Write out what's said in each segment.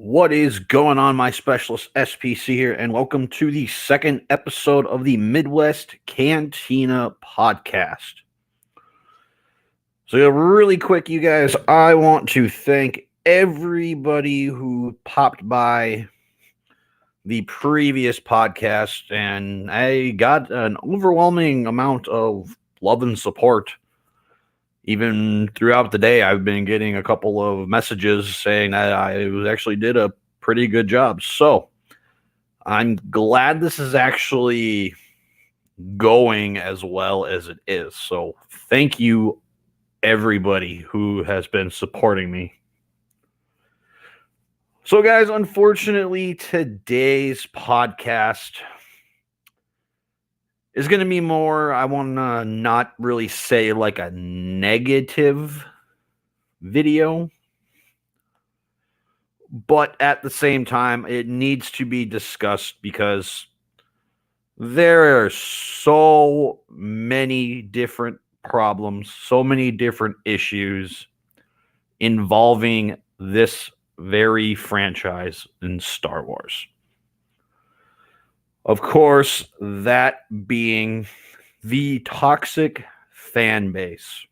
What is going on, my specialist SPC here, and welcome to the second episode of the Midwest Cantina podcast. So, really quick, you guys, I want to thank everybody who popped by the previous podcast, and I got an overwhelming amount of love and support. Even throughout the day, I've been getting a couple of messages saying that I actually did a pretty good job. So I'm glad this is actually going as well as it is. So thank you, everybody who has been supporting me. So, guys, unfortunately, today's podcast is going to be more, I want to not really say like a negative video, but at the same time, it needs to be discussed because there are so many different problems, so many different issues involving this very franchise in Star Wars. Of course, that being the toxic fan base.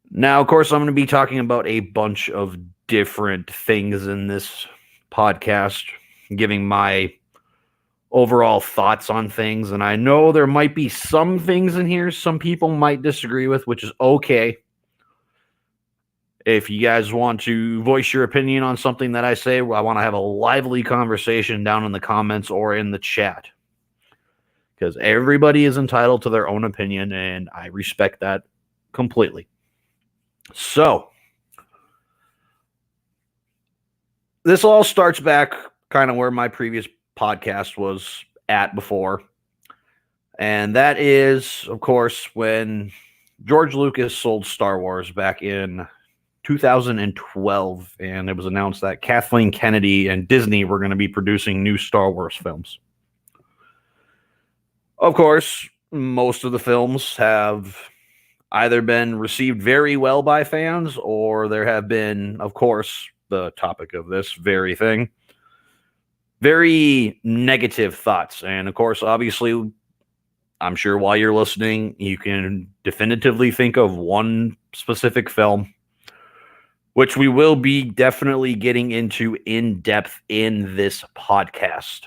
Now, of course, I'm going to be talking about a bunch of different things in this podcast, giving my overall thoughts on things. And I know there might be some things in here some people might disagree with, which is okay. If you guys want to voice your opinion on something that I say, I want to have a lively conversation down in the comments or in the chat. Because everybody is entitled to their own opinion, and I respect that completely. So, this all starts back kind of where my previous podcast was at before. And that is, of course, when George Lucas sold Star Wars back in 2012, and it was announced that Kathleen Kennedy and Disney were going to be producing new Star Wars films. Of course, most of the films have either been received very well by fans, or there have been, of course, the topic of this very thing, very negative thoughts. And of course, obviously, I'm sure while you're listening, you can definitively think of one specific film, which we will be definitely getting into in depth in this podcast.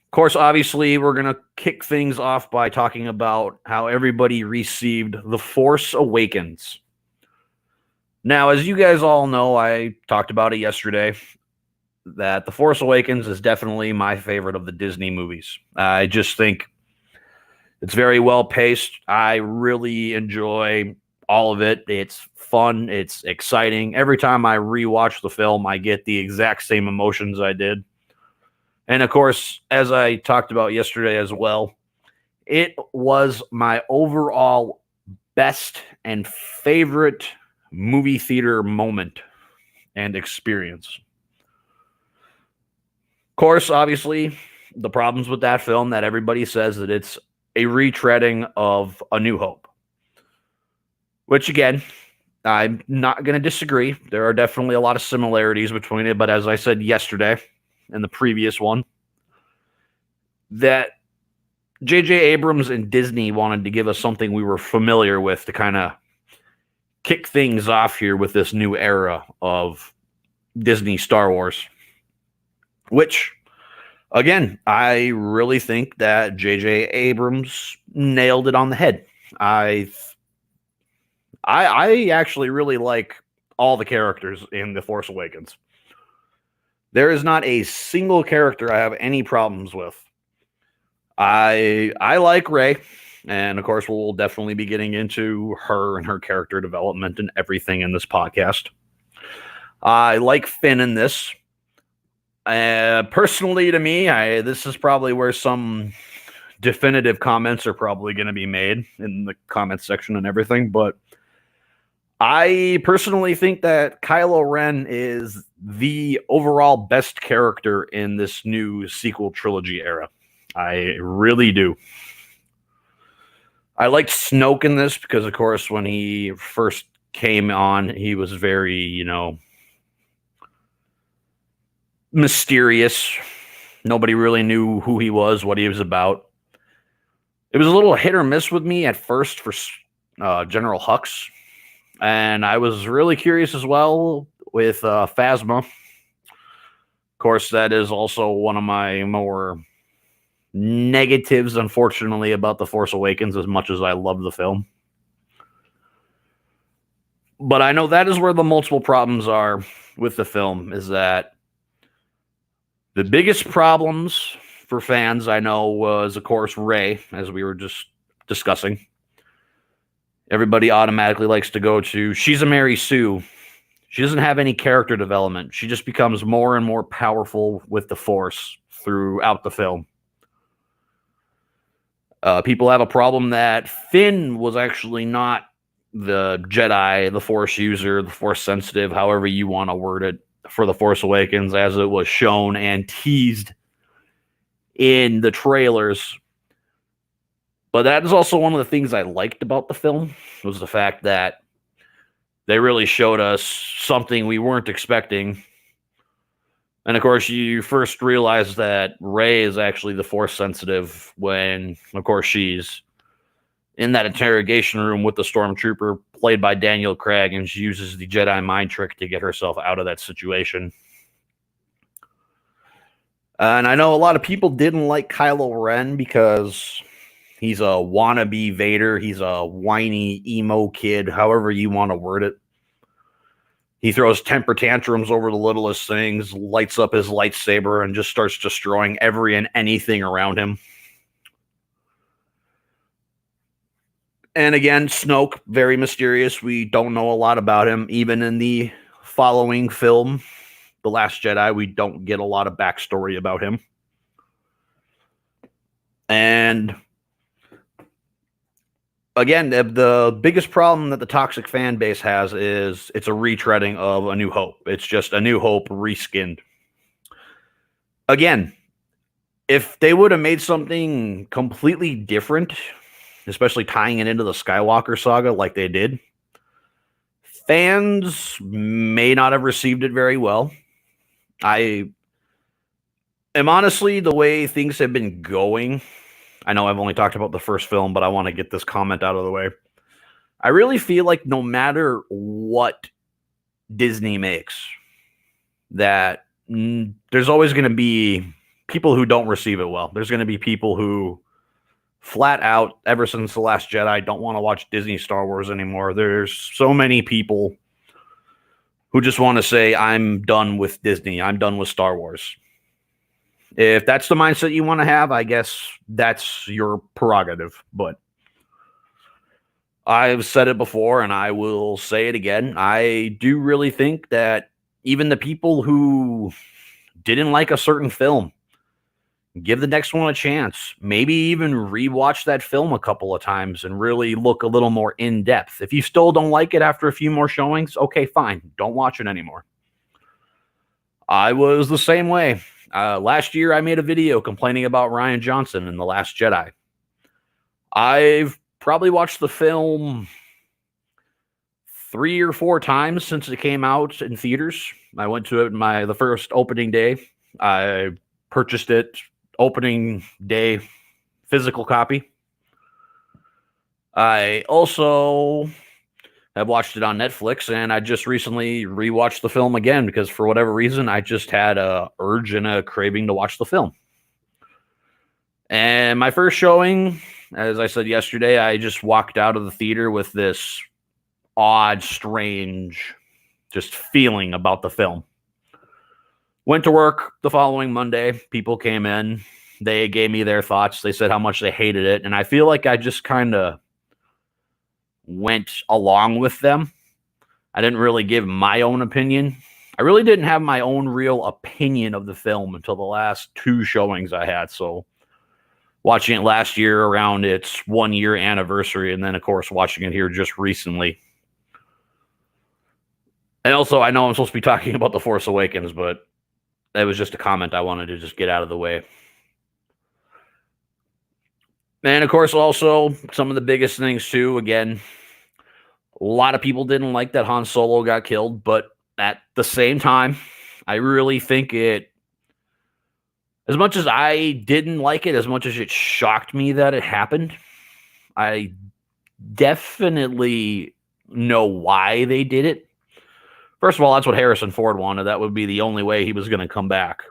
Of course, obviously, we're going to kick things off by talking about how everybody received The Force Awakens. Now, as you guys all know, I talked about it yesterday, that The Force Awakens is definitely my favorite of the Disney movies. I just think it's very well paced. I really enjoy all of it. It's fun. It's exciting. Every time I rewatch the film, I get the exact same emotions I did. And of course, as I talked about yesterday as well, it was my overall best and favorite movie theater moment and experience. Of course, obviously, the problems with that film that everybody says that it's a retreading of A New Hope. Which, again, I'm not going to disagree. There are definitely a lot of similarities between it. But as I said yesterday in the previous one, that J.J. Abrams and Disney wanted to give us something we were familiar with to kind of kick things off here with this new era of Disney Star Wars. Which, again, I really think that J.J. Abrams nailed it on the head. I actually really like all the characters in The Force Awakens. There is not a single character I have any problems with. I like Rey, and of course we'll definitely be getting into her and her character development and everything in this podcast. I like Finn in this. Personally, to me, this is probably where some definitive comments are probably going to be made in the comments section and everything, but I personally think that Kylo Ren is the overall best character in this new sequel trilogy era. I really do. I liked Snoke in this because, of course, when he first came on, he was very, mysterious. Nobody really knew who he was, what he was about. It was a little hit or miss with me at first for General Hux, and I was really curious as well with Phasma. Of course, that is also one of my more negatives, unfortunately, about The Force Awakens, as much as I love the film. But I know that is where the multiple problems are with the film, is that the biggest problems for fans, I know, was, of course, Rey, as we were just discussing. Everybody automatically likes to go to, she's a Mary Sue. She doesn't have any character development. She just becomes more and more powerful with the Force throughout the film. People have a problem that Finn was actually not the Jedi, the Force user, the Force sensitive, however you want to word it, for The Force Awakens, as it was shown and teased in the trailers. But that is also one of the things I liked about the film, was the fact that they really showed us something we weren't expecting. And of course, you first realize that Rey is actually the Force sensitive when, of course, she's in that interrogation room with the Stormtrooper played by Daniel Craig, and she uses the Jedi mind trick to get herself out of that situation. And I know a lot of people didn't like Kylo Ren because he's a wannabe Vader. He's a whiny emo kid, however you want to word it. He throws temper tantrums over the littlest things, lights up his lightsaber, and just starts destroying every and anything around him. And again, Snoke, very mysterious. We don't know a lot about him. Even in the following film, The Last Jedi, we don't get a lot of backstory about him. And again, the biggest problem that the toxic fan base has is it's a retreading of A New Hope. It's just A New Hope reskinned. Again, if they would have made something completely different, especially tying it into the Skywalker saga like they did, fans may not have received it very well. I am honestly, the way things have been going, I know I've only talked about the first film, but I want to get this comment out of the way. I really feel like no matter what Disney makes, that there's always going to be people who don't receive it well. There's going to be people who flat out, ever since The Last Jedi, don't want to watch Disney Star Wars anymore. There's so many people who just want to say, I'm done with Disney. I'm done with Star Wars. If that's the mindset you want to have, I guess that's your prerogative. But I've said it before, and I will say it again. I do really think that even the people who didn't like a certain film, give the next one a chance. Maybe even rewatch that film a couple of times and really look a little more in depth. If you still don't like it after a few more showings, okay, fine. Don't watch it anymore. I was the same way. Last year, I made a video complaining about Rian Johnson in The Last Jedi. I've probably watched the film 3 or 4 times since it came out in theaters. I went to it the first opening day. I purchased it opening day physical copy. I also have watched it on Netflix, and I just recently rewatched the film again because for whatever reason, I just had a urge and a craving to watch the film. And my first showing, as I said yesterday, I just walked out of the theater with this odd, strange, just feeling about the film. Went to work the following Monday. People came in. They gave me their thoughts. They said how much they hated it. And I feel like I just kind of went along with them. I didn't really give my own opinion. I really didn't have my own real opinion of the film until the last 2 showings I had. So watching it last year around its 1-year anniversary, and then, of course, watching it here just recently. And also, I know I'm supposed to be talking about The Force Awakens, but that was just a comment I wanted to just get out of the way. And, of course, also, some of the biggest things, too, again, A lot of people didn't like that Han Solo got killed, but at the same time, I really think it, as much as I didn't like it, as much as it shocked me that it happened, I definitely know why they did it. First of all, that's what Harrison Ford wanted. That would be the only way he was going to come back.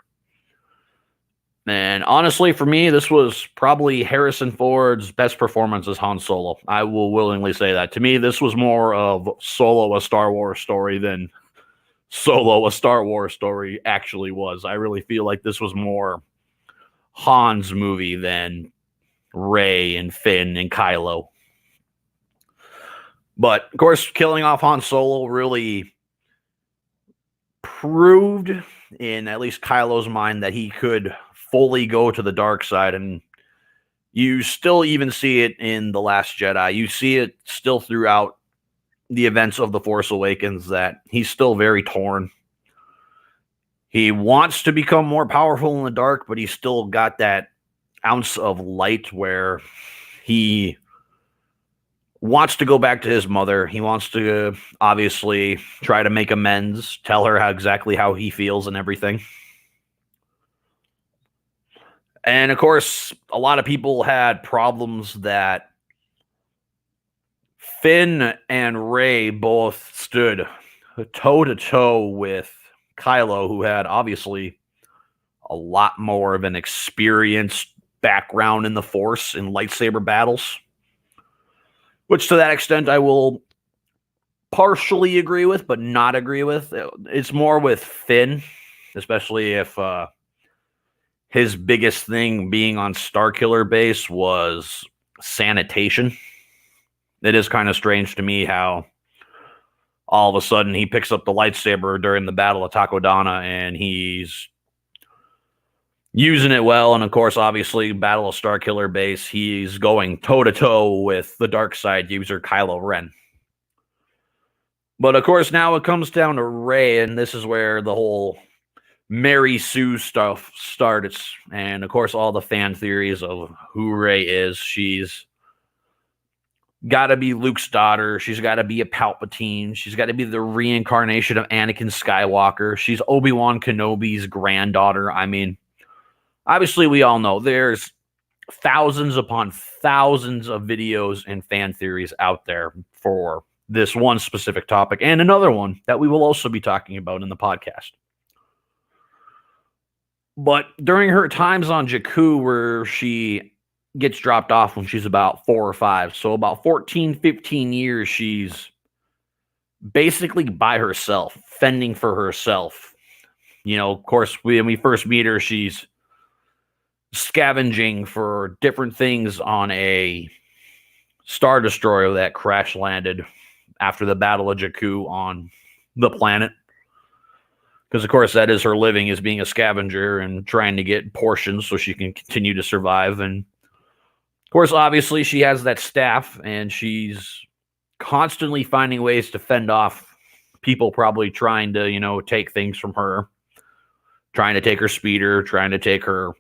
And honestly, for me, this was probably Harrison Ford's best performance as Han Solo. I will willingly say that. To me, this was more of Solo, a Star Wars story, than Solo, a Star Wars story actually was. I really feel like this was more Han's movie than Rey and Finn and Kylo. But, of course, killing off Han Solo really proved in at least Kylo's mind that he could fully go to the dark side, and you still even see it in The Last Jedi. You see it still throughout the events of The Force Awakens that he's still very torn. He wants to become more powerful in the dark, but he's still got that ounce of light where he wants to go back to his mother. He wants to obviously try to make amends, tell her exactly how he feels and everything. And of course, a lot of people had problems that Finn and Rey both stood toe to toe with Kylo, who had obviously a lot more of an experienced background in the Force in lightsaber battles, which to that extent I will partially agree with, but not agree with. It's more with Finn, especially if his biggest thing being on Starkiller base was sanitation. It is kind of strange to me how all of a sudden he picks up the lightsaber during the Battle of Takodana and he's using it well. And of course, obviously, Battle of Starkiller base, he's going toe-to-toe with the dark side user Kylo Ren. But of course, now it comes down to Rey, and this is where the whole Mary Sue stuff starts. And of course, all the fan theories of who Rey is. She's got to be Luke's daughter. She's got to be a Palpatine. She's got to be the reincarnation of Anakin Skywalker. She's Obi-Wan Kenobi's granddaughter. I mean, obviously, we all know there's thousands upon thousands of videos and fan theories out there for this one specific topic and another one that we will also be talking about in the podcast. But during her times on Jakku, where she gets dropped off when she's about 4 or 5, so about 14, 15 years, she's basically by herself, fending for herself. You know, of course, when we first meet her, she's scavenging for different things on a Star Destroyer that crash landed after the Battle of Jakku on the planet. Because, of course, that is her living, is being a scavenger and trying to get portions so she can continue to survive. And, of course, obviously, she has that staff, and she's constantly finding ways to fend off people probably trying to, you know, take things from her, trying to take her speeder, trying to take her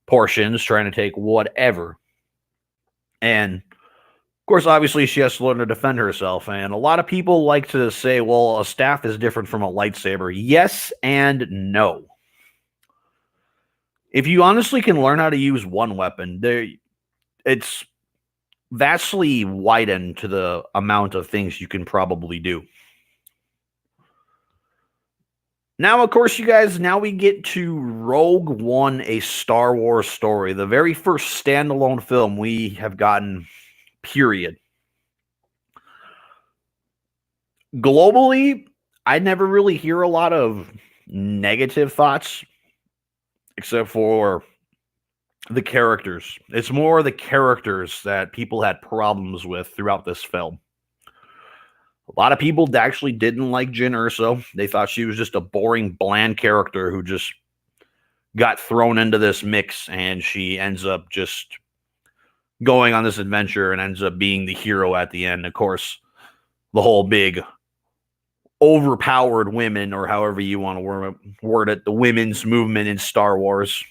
portions, trying to take whatever. And, of course, obviously, she has to learn to defend herself. And a lot of people like to say, well, a staff is different from a lightsaber. Yes and no. If you honestly can learn how to use one weapon, it's vastly widened to the amount of things you can probably do. Now, of course, you guys, now we get to Rogue One, a Star Wars story. The very first standalone film we have gotten, period. Globally, I never really hear a lot of negative thoughts, except for the characters. It's more the characters that people had problems with throughout this film. A lot of people actually didn't like Jyn Erso. They thought she was just a boring, bland character who just got thrown into this mix, and she ends up just going on this adventure and ends up being the hero at the end. Of course, the whole big overpowered women, or however you want to word it, the women's movement in Star Wars.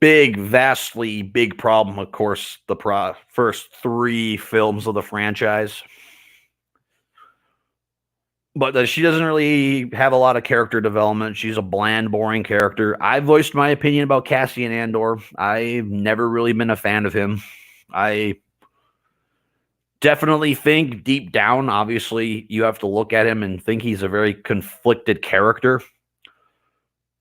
vastly big problem, of course, the first 3 films of the franchise. But she doesn't really have a lot of character development. She's a bland, boring character. I voiced my opinion about Cassian Andor. I've never really been a fan of him. I definitely think deep down, obviously, you have to look at him and think he's a very conflicted character.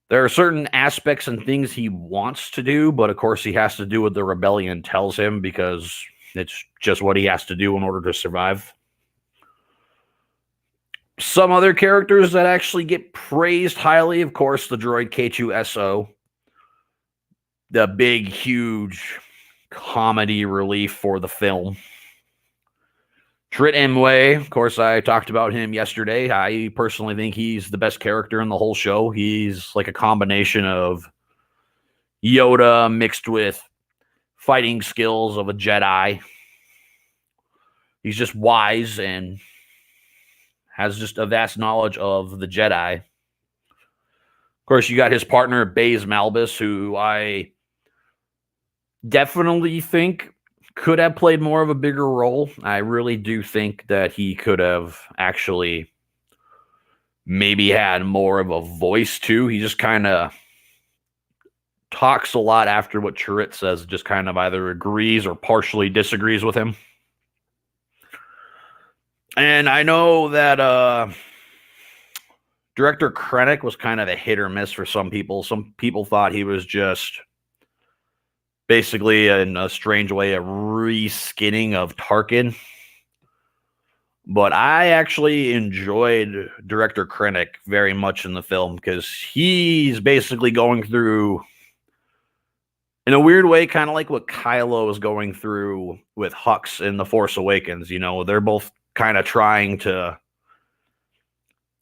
There are certain aspects and things he wants to do, but of course he has to do what the rebellion tells him because it's just what he has to do in order to survive. Some other characters that actually get praised highly, of course, the droid K2SO, the big, huge comedy relief for the film. Trit Imwe, of course, I talked about him yesterday. I personally think he's the best character in the whole show. He's like a combination of Yoda mixed with fighting skills of a Jedi. He's just wise and has just a vast knowledge of the Jedi. Of course, you got his partner, Baze Malbus, who I definitely think could have played more of a bigger role. I really do think that he could have actually maybe had more of a voice too. He just kind of talks a lot after what Chirrut says, just kind of either agrees or partially disagrees with him. And I know that Director Krennic was kind of a hit or miss for some people. Some people thought he was just basically, in a strange way, a reskinning of Tarkin. But I actually enjoyed Director Krennic very much in the film because he's basically going through, in a weird way, kind of like what Kylo is going through with Hux in The Force Awakens. You know, they're both kind of trying to,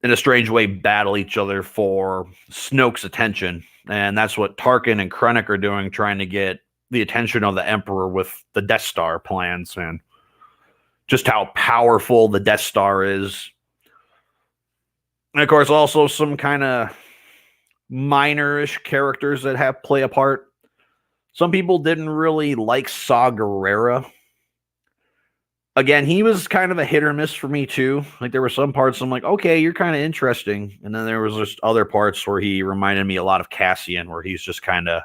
in a strange way, battle each other for Snoke's attention. And that's what Tarkin and Krennic are doing, trying to get the attention of the Emperor with the Death Star plans and just how powerful the Death Star is. And of course, also some kind of minor-ish characters that play a part. Some people didn't really like Saw Gerrera. Again, he was kind of a hit or miss for me too. Like, there were some parts I'm like, okay, you're kind of interesting. And then there was just other parts where he reminded me a lot of Cassian, where he's just kind of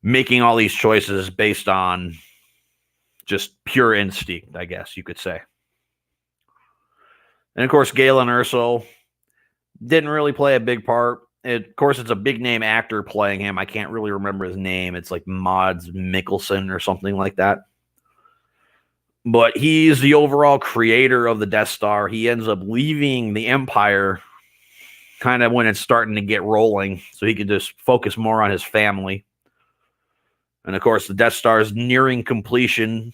making all these choices based on just pure instinct, I guess you could say. And of course, Galen Erso didn't really play a big part. Of course, it's a big name actor playing him. I can't really remember his name. It's like Mads Mikkelsen or something like that. But he's the overall creator of the Death Star. He ends up leaving the Empire kind of when it's starting to get rolling, so he could just focus more on his family. And of course, the Death Star is nearing completion,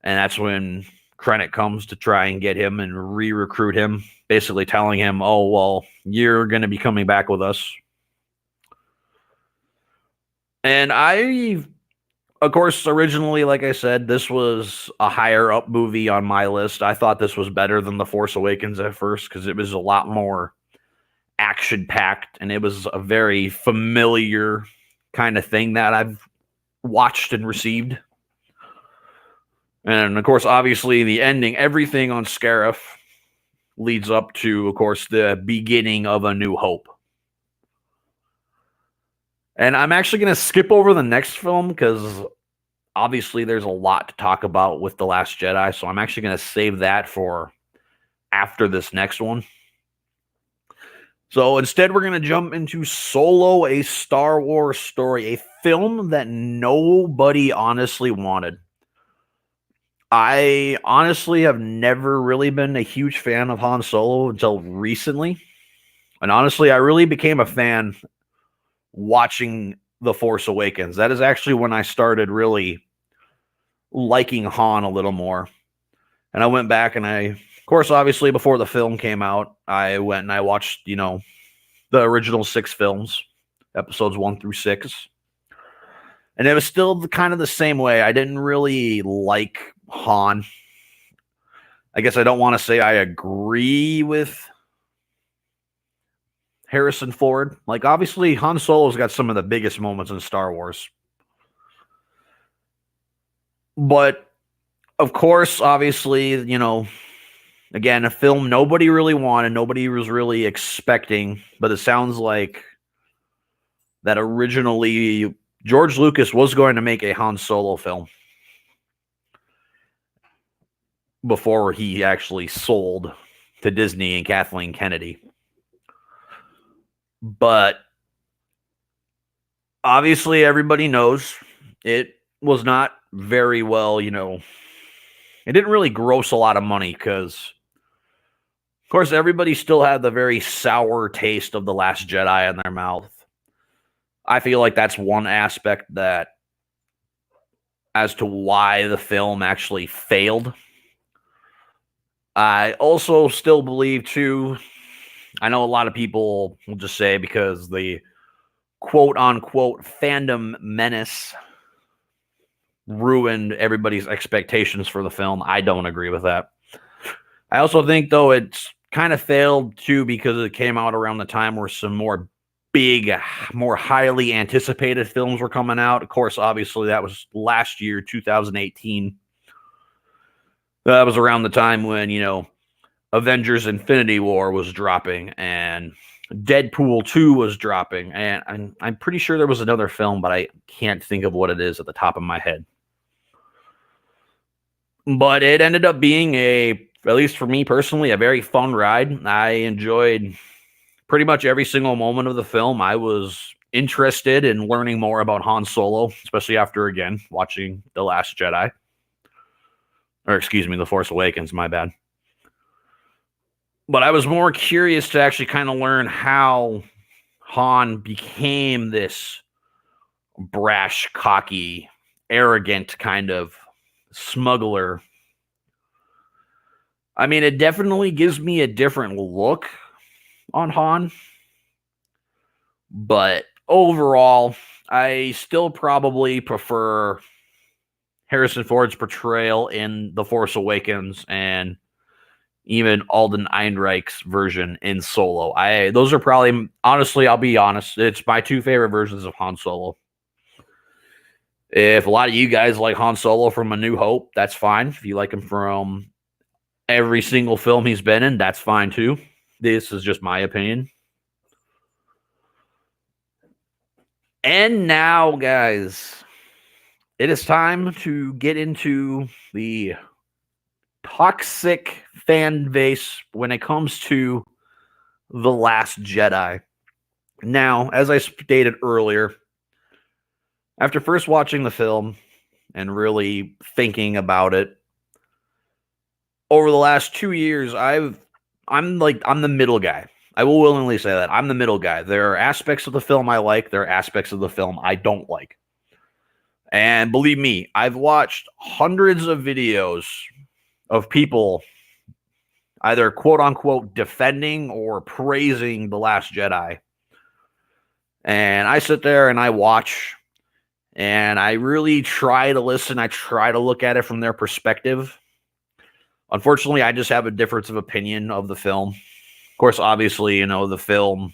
and that's when Krennic comes to try and get him and re-recruit him, basically telling him, oh, well, you're going to be coming back with us. And of course, originally, like I said, this was a higher up movie on my list. I thought this was better than The Force Awakens at first because it was a lot more action-packed, and it was a very familiar kind of thing that I've watched and received. And, of course, obviously, the ending, everything on Scarif leads up to, of course, the beginning of A New Hope. And I'm actually going to skip over the next film because obviously there's a lot to talk about with The Last Jedi. So I'm actually going to save that for after this next one. So instead, we're going to jump into Solo, a Star Wars story, a film that nobody honestly wanted. I honestly have never really been a huge fan of Han Solo until recently. And honestly, I really became a fan watching The Force Awakens. That is actually when I started really liking Han a little more. And I went back and of course, obviously, before the film came out, I went and I watched, the original 6 films, episodes 1 through 6. And it was still kind of the same way. I didn't really like Han. I guess I don't want to say I agree with Harrison Ford. Like, obviously, Han Solo's got some of the biggest moments in Star Wars. But, of course, obviously, again, a film nobody really wanted, nobody was really expecting, but it sounds like that originally George Lucas was going to make a Han Solo film before he actually sold to Disney and Kathleen Kennedy. But obviously, everybody knows it was not very well, it didn't really gross a lot of money because, of course, everybody still had the very sour taste of The Last Jedi in their mouth. I feel like that's one aspect that, as to why the film actually failed. I also still believe, too, I know a lot of people will just say because the quote-unquote fandom menace ruined everybody's expectations for the film. I don't agree with that. I also think, though, it's kind of failed, too, because it came out around the time where some more big, more highly anticipated films were coming out. Of course, obviously, that was last year, 2018. That was around the time when, Avengers Infinity War was dropping and Deadpool 2 was dropping. And I'm pretty sure there was another film, but I can't think of what it is at the top of my head. But it ended up being at least for me personally, a very fun ride. I enjoyed pretty much every single moment of the film. I was interested in learning more about Han Solo, especially after, again, watching The Last Jedi. Or, excuse me, The Force Awakens, my bad. But I was more curious to actually kind of learn how Han became this brash, cocky, arrogant kind of smuggler. I mean, it definitely gives me a different look on Han. But overall, I still probably prefer Harrison Ford's portrayal in The Force Awakens and even Alden Ehrenreich's version in Solo. Those are probably, honestly, I'll be honest, it's my two favorite versions of Han Solo. If a lot of you guys like Han Solo from A New Hope, that's fine. If you like him from every single film he's been in, that's fine too. This is just my opinion. And now, guys, it is time to get into the toxic fan base when it comes to The Last Jedi. Now, as I stated earlier, after first watching the film and really thinking about it, over the last 2 years, I'm the middle guy. I will willingly say that. I'm the middle guy. There are aspects of the film I like, there are aspects of the film I don't like. And believe me, I've watched hundreds of videos of people either quote unquote defending or praising The Last Jedi. And I sit there and I watch and I really try to listen. I try to look at it from their perspective. Unfortunately, I just have a difference of opinion of the film. Of course, obviously, the film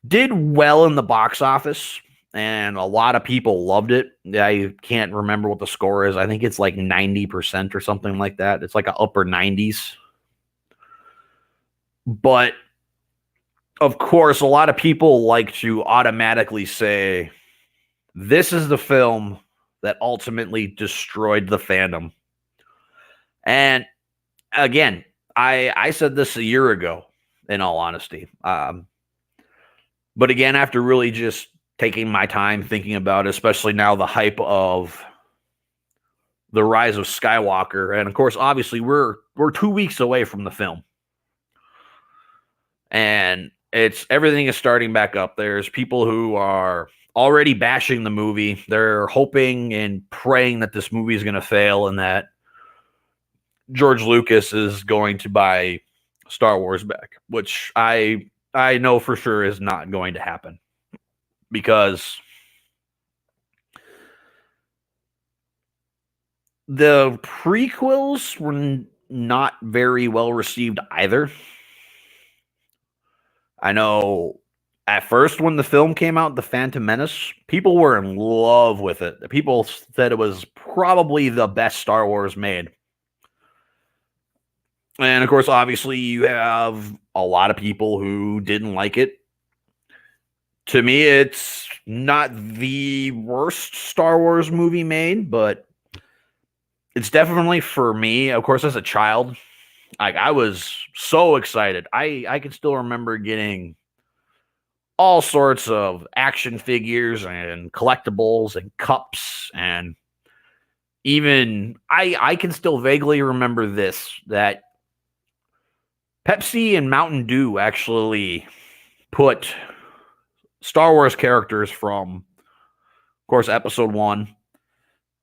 did well in the box office and a lot of people loved it. I can't remember what the score is. I think it's like 90% or something like that. It's like an upper 90s. But of course, a lot of people like to automatically say, this is the film that ultimately destroyed the fandom. And again, I said this a year ago, in all honesty. But again, after really just taking my time thinking about it, especially now the hype of the Rise of Skywalker, and of course, obviously, we're 2 weeks away from the film. And everything is starting back up. There's people who are already bashing the movie. They're hoping and praying that this movie is going to fail and that George Lucas is going to buy Star Wars back, which I know for sure is not going to happen because the prequels were not very well received either. I know at first when the film came out, The Phantom Menace, people were in love with it. People said it was probably the best Star Wars made. And of course, obviously, you have a lot of people who didn't like it. To me, it's not the worst Star Wars movie made, but it's definitely for me, of course, as a child, I was so excited. I can still remember getting all sorts of action figures and collectibles and cups, and even I can still vaguely remember this, that Pepsi and Mountain Dew actually put Star Wars characters from, of course, episode 1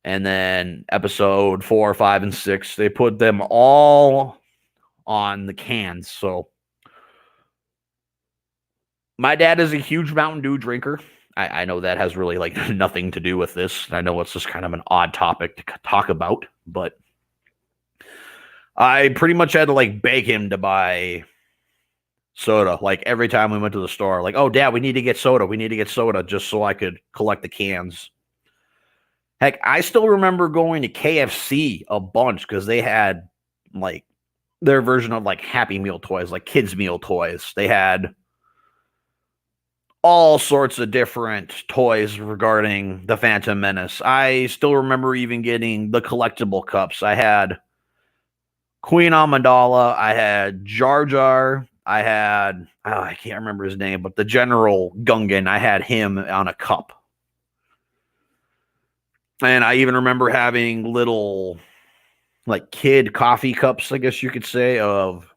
and then episode 4, 5, and 6. They put them all on the cans. So my dad is a huge Mountain Dew drinker. I know that has really like nothing to do with this. I know it's just kind of an odd topic to talk about, but I pretty much had to like beg him to buy soda. Like every time we went to the store, like, oh, Dad, we need to get soda. We need to get soda, just so I could collect the cans. Heck, I still remember going to KFC a bunch because they had like their version of like Happy Meal toys, like kids' meal toys. They had all sorts of different toys regarding the Phantom Menace. I still remember even getting the collectible cups. I had Queen Amidala, I had Jar Jar, I had, I can't remember his name, but the General Gungan, I had him on a cup. And I even remember having little like kid coffee cups, I guess you could say, of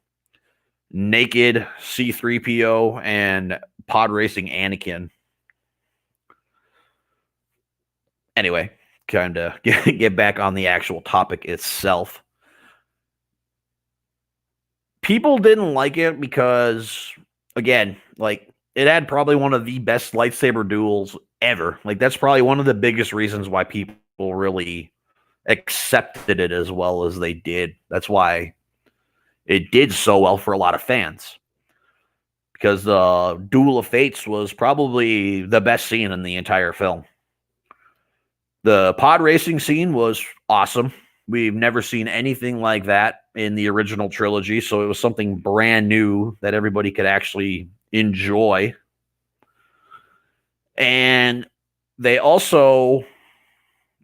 naked C-3PO and pod racing Anakin. Anyway, kind of get back on the actual topic itself. People didn't like it because, again, like it had probably one of the best lightsaber duels ever. Like that's probably one of the biggest reasons why people really accepted it as well as they did. That's why it did so well for a lot of fans. Because the Duel of Fates was probably the best scene in the entire film. The pod racing scene was awesome. We've never seen anything like that in the original trilogy, so it was something brand new that everybody could actually enjoy. And they also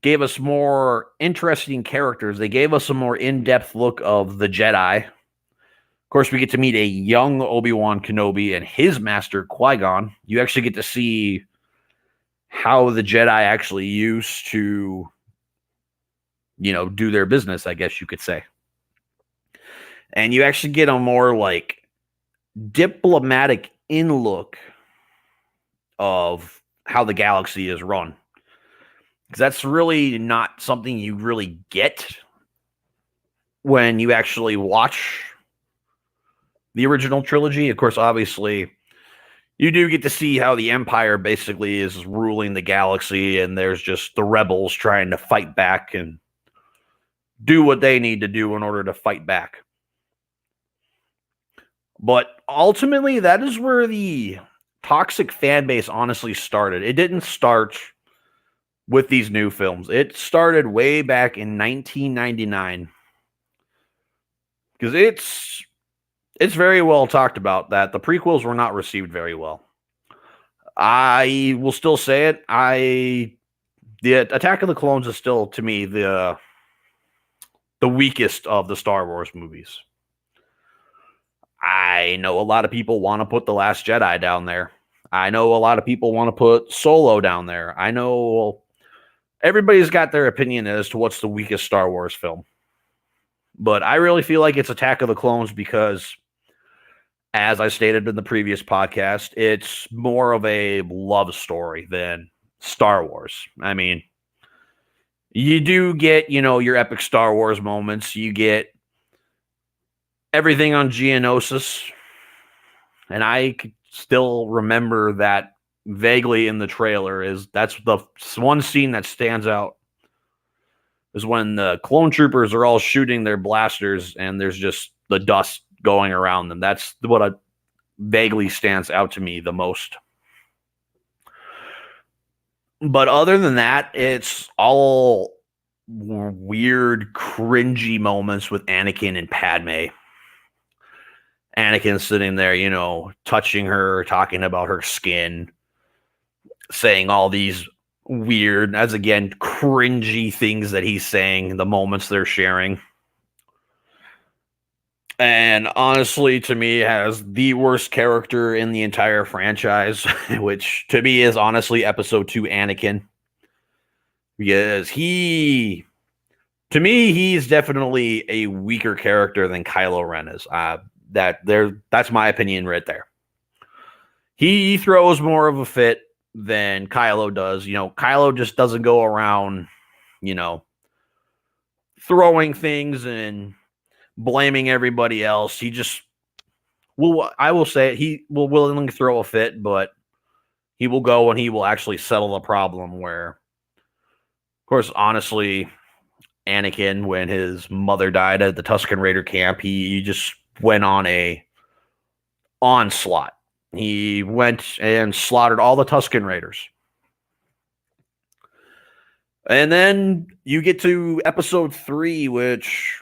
gave us more interesting characters. They gave us a more in-depth look of the Jedi. Of course, we get to meet a young Obi-Wan Kenobi and his master, Qui-Gon. You actually get to see how the Jedi actually used to, do their business, I guess you could say. And you actually get a more, like, diplomatic in-look of how the galaxy is run. Because that's really not something you really get when you actually watch the original trilogy. Of course, obviously, you do get to see how the Empire basically is ruling the galaxy, and there's just the rebels trying to fight back and do what they need to do in order to fight back. But ultimately, that is where the toxic fan base honestly started. It didn't start with these new films. It started way back in 1999. Because it's very well talked about that the prequels were not received very well. I will still say it. The Attack of the Clones is still, to me, the weakest of the Star Wars movies. I know a lot of people want to put The Last Jedi down there. I know a lot of people want to put Solo down there. I know everybody's got their opinion as to what's the weakest Star Wars film. But I really feel like it's Attack of the Clones because, as I stated in the previous podcast, it's more of a love story than Star Wars. I mean, you do get, your epic Star Wars moments. You get everything on Geonosis. And I could still remember that vaguely in the trailer. That's the one scene that stands out, is when the clone troopers are all shooting their blasters and there's just the dust going around them. That's what vaguely stands out to me the most. But other than that, it's all weird, cringy moments with Anakin and Padme. Anakin sitting there, touching her, talking about her skin, saying all these weird, as again, cringy things that he's saying, the moments they're sharing. And honestly, to me, has the worst character in the entire franchise, which to me is honestly Episode 2 Anakin. Because to me, he's definitely a weaker character than Kylo Ren is. That's my opinion right there. He throws more of a fit than Kylo does. Kylo just doesn't go around, throwing things and blaming everybody else. He just I will say he will willingly throw a fit, but he will go and he will actually settle the problem where, of course, honestly, Anakin, when his mother died at the Tusken Raider camp, he just went on a onslaught. He went and slaughtered all the Tusken Raiders. And then you get to Episode 3, which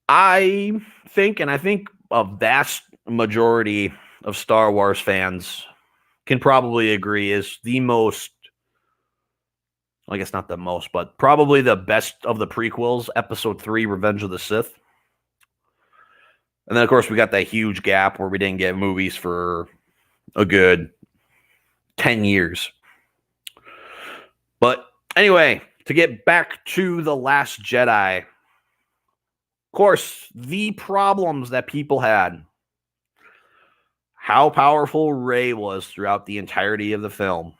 I think a vast majority of Star Wars fans can probably agree is the most, I guess not the most, but probably the best of the prequels, Episode 3, Revenge of the Sith. And then, of course, we got that huge gap where we didn't get movies for a good 10 years. But anyway, to get back to The Last Jedi, of course, the problems that people had, how powerful Rey was throughout the entirety of the film,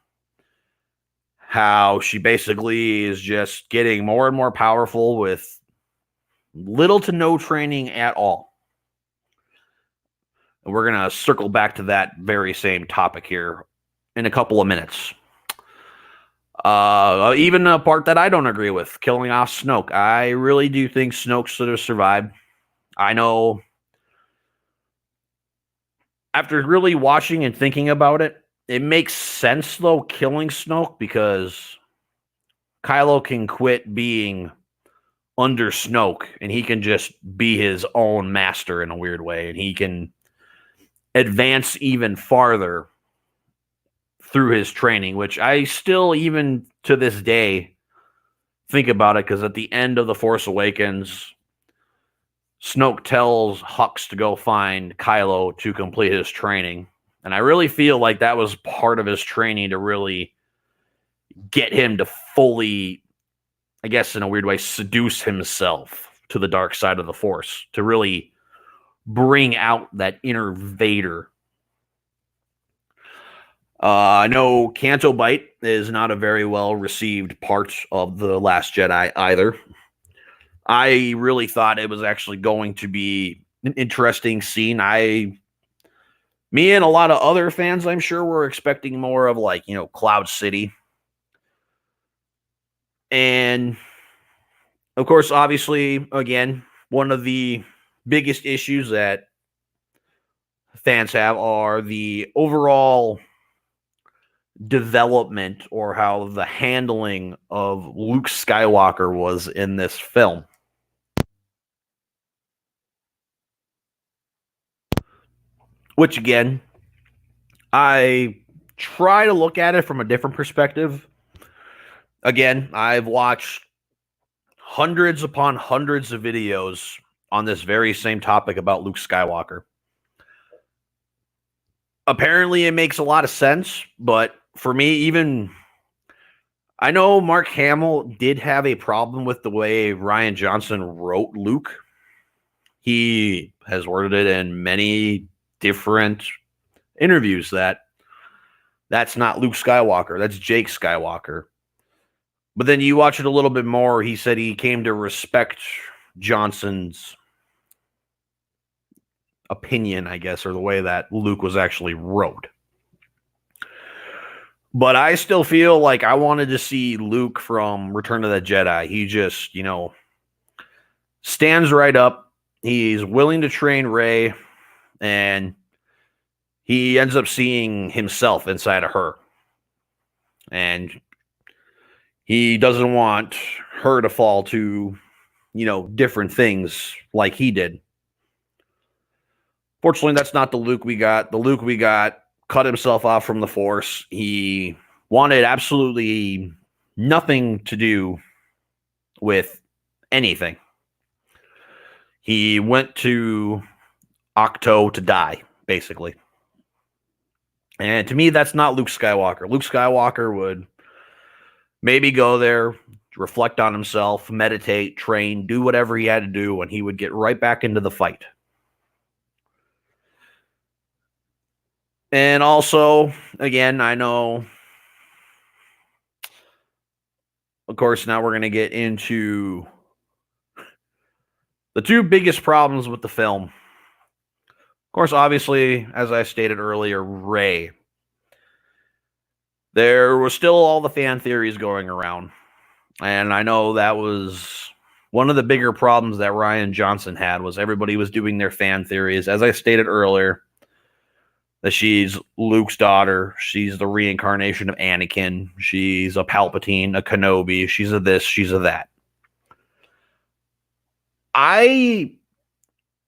how she basically is just getting more and more powerful with little to no training at all. And we're going to circle back to that very same topic here in a couple of minutes. Even a part that I don't agree with, killing off Snoke. I really do think Snoke should have survived. I know after really watching and thinking about it, it makes sense, though, killing Snoke, because Kylo can quit being under Snoke, and he can just be his own master in a weird way, and he can advance even farther through his training, which I still, even to this day, think about it, because at the end of The Force Awakens, Snoke tells Hux to go find Kylo to complete his training. And I really feel like that was part of his training to really get him to fully, I guess in a weird way, seduce himself to the dark side of the Force, to really bring out that inner Vader. I know Canto Bight is not a very well received part of The Last Jedi either. I really thought it was actually going to be an interesting scene. Me and a lot of other fans, I'm sure, were expecting more of Cloud City. And of course, obviously, again, one of the biggest issues that fans have are the overall development, or how the handling of Luke Skywalker was in this film. Which, again, I try to look at it from a different perspective. Again, I've watched hundreds upon hundreds of videos on this very same topic about Luke Skywalker. Apparently, it makes a lot of sense, but for me, I know Mark Hamill did have a problem with the way Rian Johnson wrote Luke. He has worded it in many different interviews that that's not Luke Skywalker, that's Jake Skywalker. But then you watch it a little bit more, he said he came to respect Johnson's opinion, I guess, or the way that Luke was actually wrote. But I still feel like I wanted to see Luke from Return of the Jedi. He just, stands right up. He's willing to train Rey. and he ends up seeing himself inside of her. And he doesn't want her to fall to, different things like he did. Fortunately, that's not the Luke we got. The Luke we got cut himself off from the Force. He wanted absolutely nothing to do with anything. He went to Octo to die, basically. And to me, that's not Luke Skywalker. Luke Skywalker would maybe go there, reflect on himself, meditate, train, do whatever he had to do, and he would get right back into the fight. And also, again, I know, of course, now we're going to get into the two biggest problems with the film. Of course, obviously, as I stated earlier, Rey. There was still all the fan theories going around. And I know that was one of the bigger problems that Rian Johnson had, was everybody was doing their fan theories. As I stated earlier, that she's Luke's daughter. She's the reincarnation of Anakin. She's a Palpatine, a Kenobi. She's a this, she's a that. I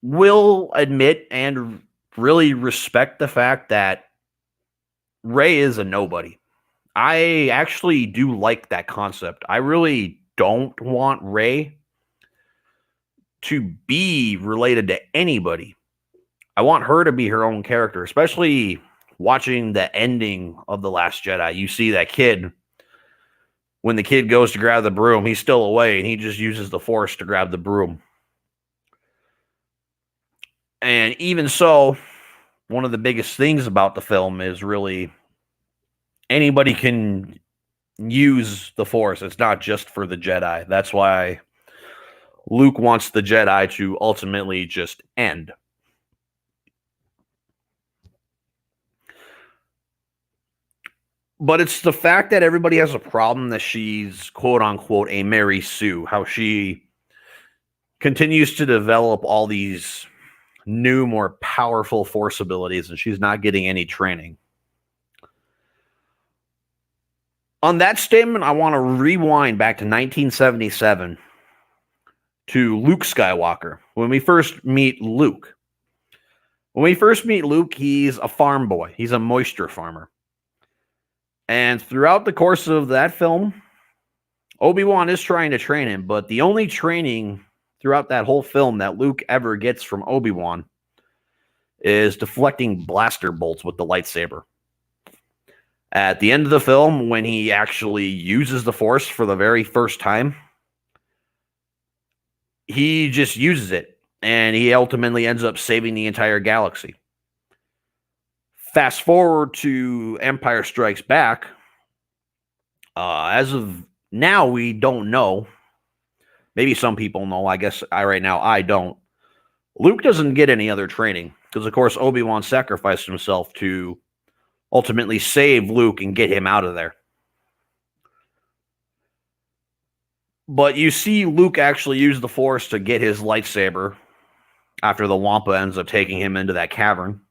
will admit and really respect the fact that Rey is a nobody. I actually do like that concept. I really don't want Rey to be related to anybody. I want her to be her own character, especially watching the ending of The Last Jedi. You see that kid, when the kid goes to grab the broom, he's still away, and he just uses the Force to grab the broom. And even so, one of the biggest things about the film is really anybody can use the Force. It's not just for the Jedi. That's why Luke wants the Jedi to ultimately just end. But it's the fact that everybody has a problem that she's, quote unquote, a Mary Sue. How she continues to develop all these new, more powerful Force abilities, and she's not getting any training. On that statement, I want to rewind back to 1977 to Luke Skywalker. When we first meet Luke. When we first meet Luke, he's a farm boy. He's a moisture farmer. And throughout the course of that film, Obi-Wan is trying to train him, but the only training throughout that whole film that Luke ever gets from Obi-Wan is deflecting blaster bolts with the lightsaber. At the end of the film, when he actually uses the Force for the very first time, he just uses it, and he ultimately ends up saving the entire galaxy. Fast forward to Empire Strikes Back. As of now, we don't know. Maybe some people know. I guess right now I don't. Luke doesn't get any other training because, of course, Obi-Wan sacrificed himself to ultimately save Luke and get him out of there. But you see Luke actually use the Force to get his lightsaber after the Wampa ends up taking him into that cavern.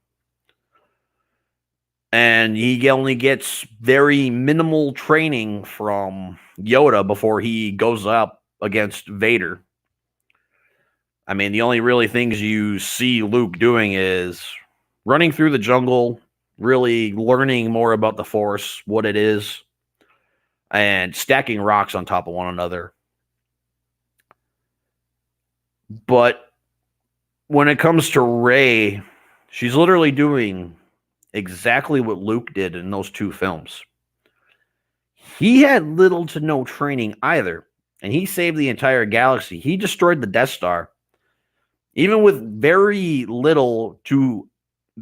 And he only gets very minimal training from Yoda before he goes up against Vader. I mean, the only really things you see Luke doing is running through the jungle, really learning more about the Force, what it is, and stacking rocks on top of one another. But when it comes to Rey, she's literally doing exactly what Luke did in those two films. He had little to no training either, and he saved the entire galaxy. He destroyed the Death Star, even with very little to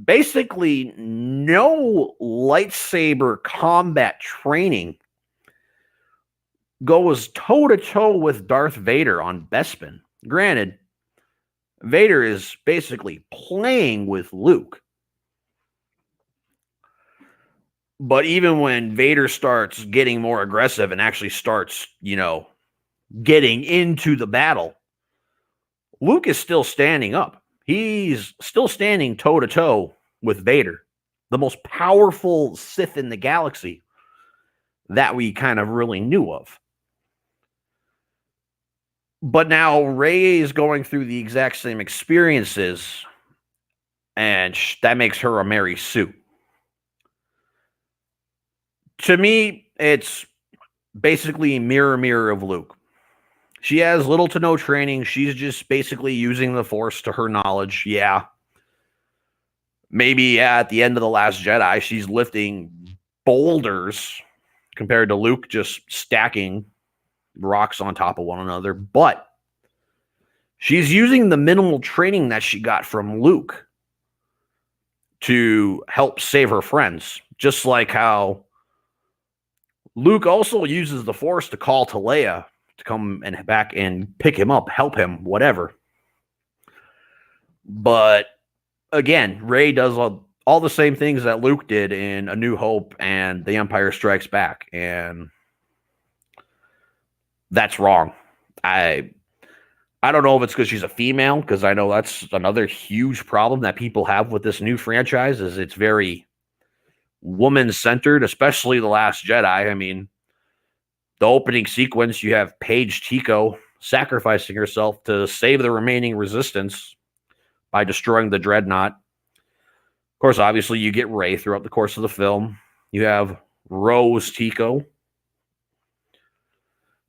basically no lightsaber combat training. Goes toe-to-toe with Darth Vader on Bespin. Granted, Vader is basically playing with Luke. But even when Vader starts getting more aggressive and actually starts, getting into the battle, Luke is still standing up. he's still standing toe to toe with Vader, the most powerful Sith in the galaxy that we kind of really knew of. But now Rey is going through the exact same experiences, and that makes her a Mary Sue. To me, it's basically mirror of Luke. She has little to no training. She's just basically using the Force to her knowledge. Yeah. Maybe at the end of The Last Jedi, she's lifting boulders compared to Luke just stacking rocks on top of one another. But she's using the minimal training that she got from Luke to help save her friends. Just like how Luke also uses the Force to call to Leia to come and back and pick him up, help him, whatever. But again, Rey does all the same things that Luke did in A New Hope and The Empire Strikes Back, and that's wrong. I don't know if it's because she's a female, because I know that's another huge problem that people have with this new franchise, is it's very woman-centered, especially The Last Jedi. I mean, the opening sequence, you have Paige Tico sacrificing herself to save the remaining resistance by destroying the Dreadnought. Of course, obviously, you get Rey throughout the course of the film. You have Rose Tico.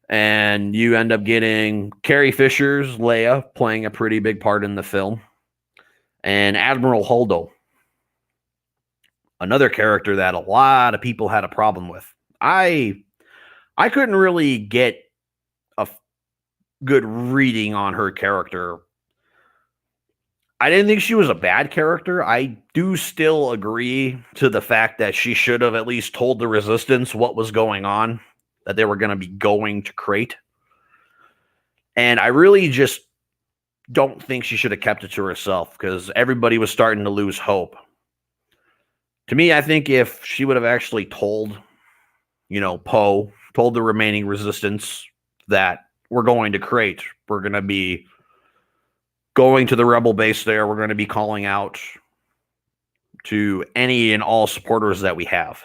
And you end up getting Carrie Fisher's Leia playing a pretty big part in the film. And Admiral Holdo, another character that a lot of people had a problem with. I couldn't really get a good reading on her character. I didn't think she was a bad character. I do still agree to the fact that she should have at least told the Resistance what was going on, that they were going to be going to Crate. And I really just don't think she should have kept it to herself, because everybody was starting to lose hope. To me, I think if she would have actually told, Poe, told the remaining Resistance that we're going to Crate, we're going to be going to the Rebel base there, we're going to be calling out to any and all supporters that we have.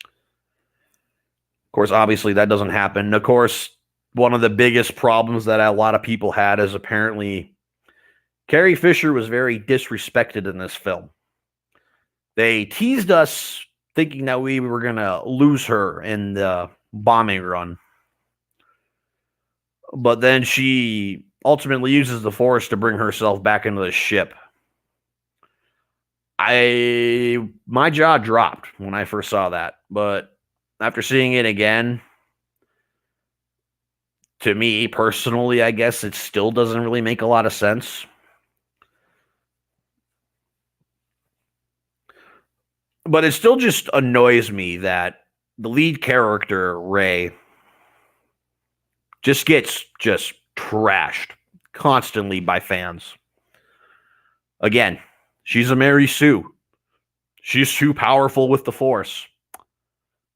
Of course, obviously, that doesn't happen. Of course, one of the biggest problems that a lot of people had is apparently Carrie Fisher was very disrespected in this film. They teased us thinking that we were going to lose her in the bombing run. But then she ultimately uses the Force to bring herself back into the ship. My jaw dropped when I first saw that, but after seeing it again, to me personally, I guess it still doesn't really make a lot of sense. But it still just annoys me that the lead character, Rey, just gets trashed constantly by fans. Again, she's a Mary Sue. She's too powerful with the Force.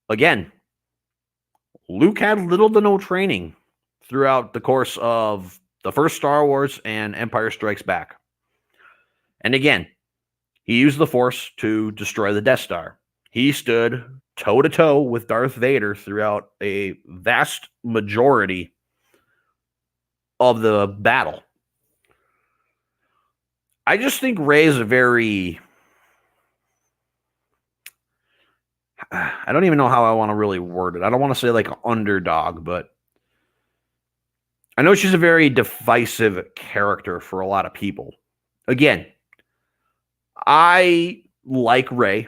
Again, Luke had little to no training throughout the course of the first Star Wars and Empire Strikes Back. And again, he used the Force to destroy the Death Star. He stood toe-to-toe with Darth Vader throughout a vast majority of the battle. I just think Rey is a very... I don't even know how I want to really word it. I don't want to say like underdog, but I know she's a very divisive character for a lot of people. Again, I like Rey.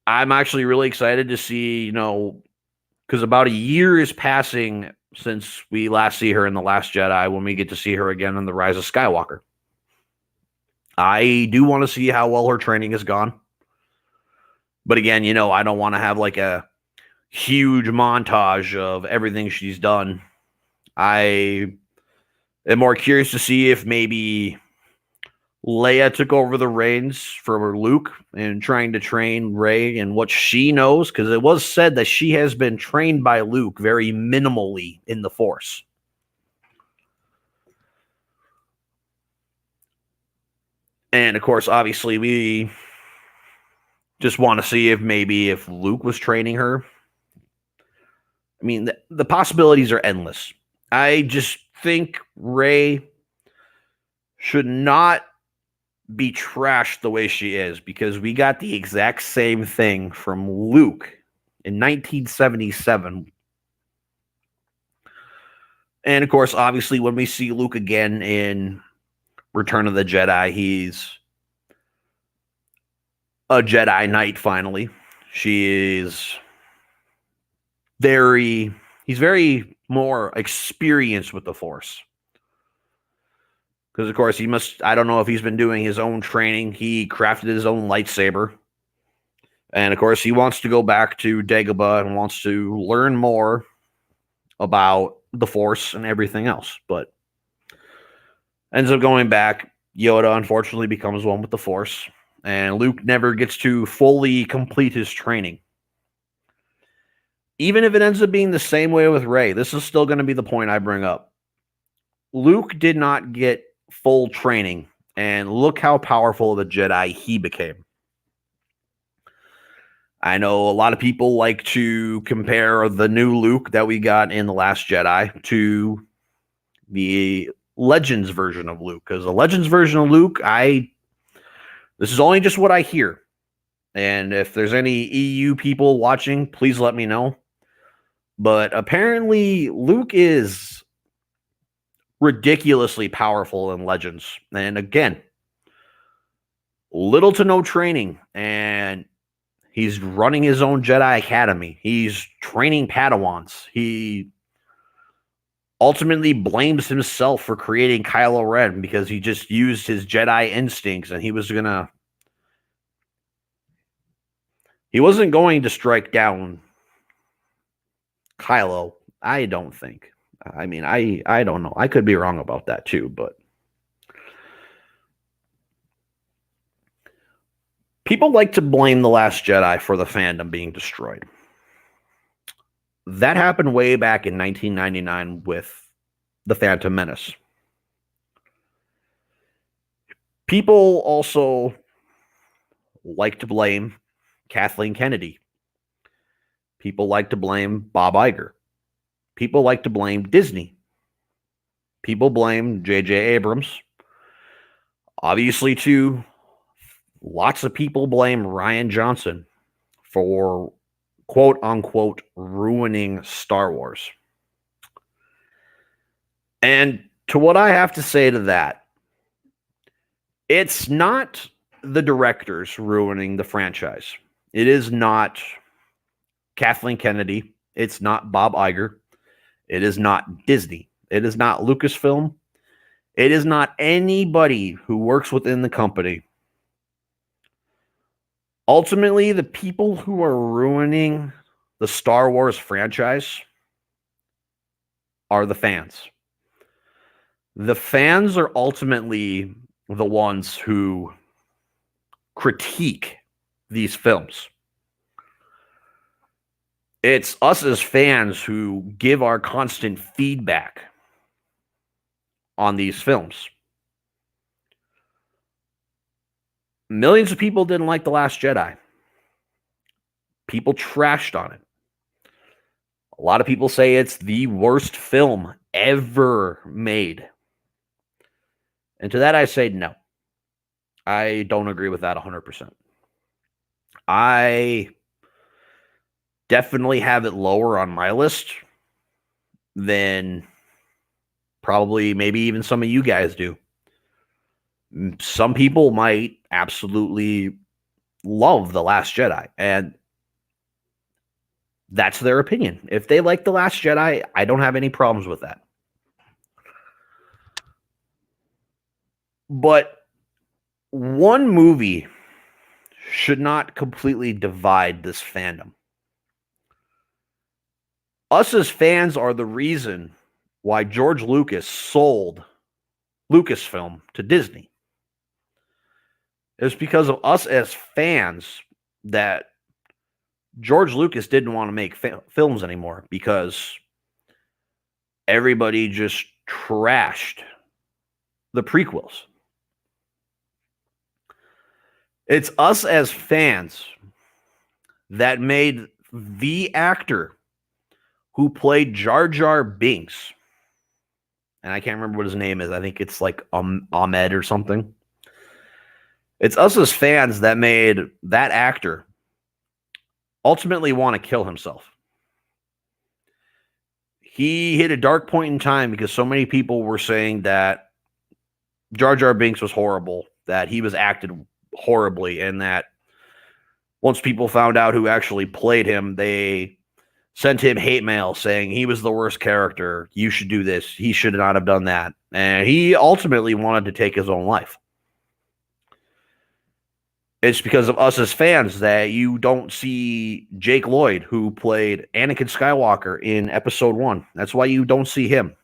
I'm actually really excited to see, because about a year is passing since we last see her in The Last Jedi, when we get to see her again in The Rise of Skywalker. I do want to see how well her training has gone. But again, I don't want to have like a huge montage of everything she's done. I am more curious to see if maybe Leia took over the reins for Luke and trying to train Rey and what she knows, because it was said that she has been trained by Luke very minimally in the Force. And of course, obviously, we just want to see if Luke was training her. I mean, the possibilities are endless. I just think Rey should not be trashed the way she is, because we got the exact same thing from Luke in 1977. And of course, obviously, when we see Luke again in Return of the Jedi, he's a Jedi Knight finally. He's very more experienced with the Force. Because, of course, I don't know if he's been doing his own training. He crafted his own lightsaber. And, of course, he wants to go back to Dagobah and wants to learn more about the Force and everything else. But ends up going back. Yoda, unfortunately, becomes one with the Force. And Luke never gets to fully complete his training. Even if it ends up being the same way with Rey, this is still going to be the point I bring up. Luke did not get full training, and look how powerful of a Jedi he became. I know a lot of people like to compare the new Luke that we got in The Last Jedi to the Legends version of Luke, because the Legends version of Luke, this is only just what I hear. And if there's any EU people watching, please let me know. But apparently, Luke is ridiculously powerful in Legends. And again, little to no training. And he's running his own Jedi Academy. He's training Padawans. He ultimately blames himself for creating Kylo Ren because he just used his Jedi instincts and he wasn't going to strike down Kylo, I don't think. I mean, I don't know. I could be wrong about that too, but people like to blame The Last Jedi for the fandom being destroyed. That happened way back in 1999 with The Phantom Menace. People also like to blame Kathleen Kennedy. People like to blame Bob Iger. People like to blame Disney. People blame J.J. Abrams. Obviously, too, lots of people blame Rian Johnson for quote-unquote ruining Star Wars. And to what I have to say to that, it's not the directors ruining the franchise. It is not Kathleen Kennedy. It's not Bob Iger. It is not Disney. It is not Lucasfilm. It is not anybody who works within the company. Ultimately, the people who are ruining the Star Wars franchise are the fans. The fans are ultimately the ones who critique these films. It's us as fans who give our constant feedback on these films. Millions of people didn't like The Last Jedi. People trashed on it. A lot of people say it's the worst film ever made. And to that I say no. I don't agree with that 100%. I definitely have it lower on my list than probably maybe even some of you guys do. Some people might absolutely love The Last Jedi, and that's their opinion. If they like The Last Jedi, I don't have any problems with that. But one movie should not completely divide this fandom. Us as fans are the reason why George Lucas sold Lucasfilm to Disney. It's because of us as fans that George Lucas didn't want to make films anymore because everybody just trashed the prequels. It's us as fans that made the actor who played Jar Jar Binks, and I can't remember what his name is. I think it's like Ahmed or something. It's us as fans that made that actor ultimately want to kill himself. He hit a dark point in time because so many people were saying that Jar Jar Binks was horrible, that he was acted horribly, and that once people found out who actually played him, they sent him hate mail saying he was the worst character. You should do this. He should not have done that. And he ultimately wanted to take his own life. It's because of us as fans that you don't see Jake Lloyd, who played Anakin Skywalker in episode 1. That's why you don't see him.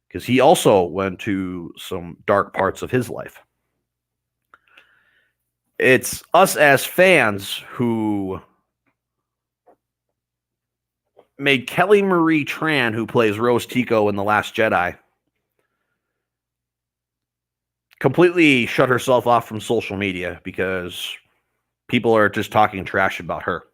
Because he also went to some dark parts of his life. It's us as fans who made Kelly Marie Tran, who plays Rose Tico in The Last Jedi, completely shut herself off from social media because people are just talking trash about her.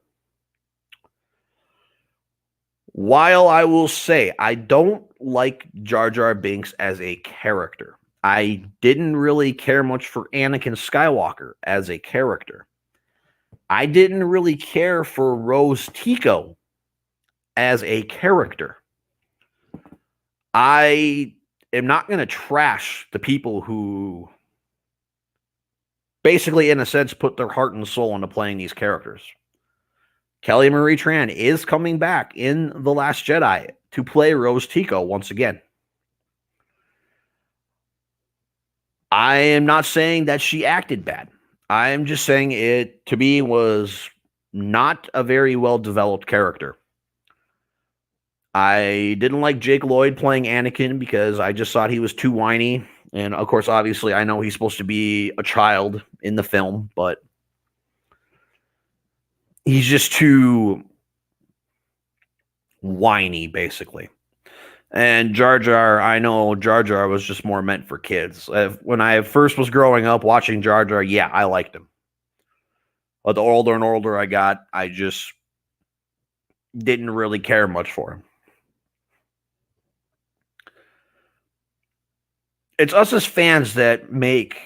While I will say I don't like Jar Jar Binks as a character, I didn't really care much for Anakin Skywalker as a character. I didn't really care for Rose Tico as a character. I am not going to trash the people who basically, in a sense, put their heart and soul into playing these characters. Kelly Marie Tran is coming back in The Last Jedi to play Rose Tico once again. I am not saying that she acted bad. I am just saying it, to me, was not a very well-developed character. I didn't like Jake Lloyd playing Anakin because I just thought he was too whiny. And, of course, obviously, I know he's supposed to be a child in the film, but he's just too whiny, basically. And Jar Jar, I know Jar Jar was just more meant for kids. When I first was growing up watching Jar Jar, yeah, I liked him. But the older and older I got, I just didn't really care much for him. It's us as fans that make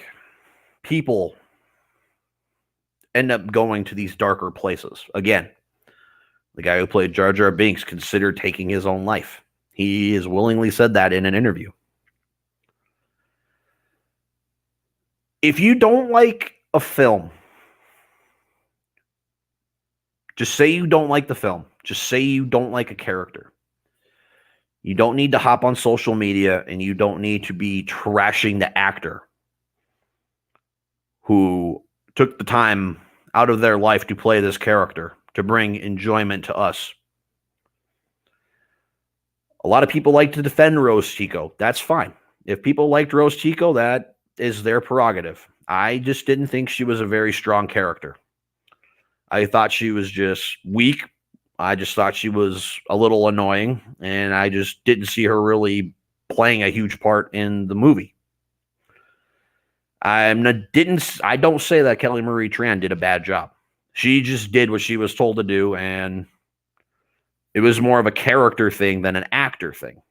people end up going to these darker places. Again, the guy who played Jar Jar Binks considered taking his own life. He has willingly said that in an interview. If you don't like a film, just say you don't like the film. Just say you don't like a character. You don't need to hop on social media, and you don't need to be trashing the actor who took the time out of their life to play this character, to bring enjoyment to us. A lot of people like to defend Rose Tico. That's fine. If people liked Rose Tico, that is their prerogative. I just didn't think she was a very strong character. I thought she was just weak. I just thought she was a little annoying, and I just didn't see her really playing a huge part in the movie. I don't say that Kelly Marie Tran did a bad job. She just did what she was told to do, and it was more of a character thing than an actor thing.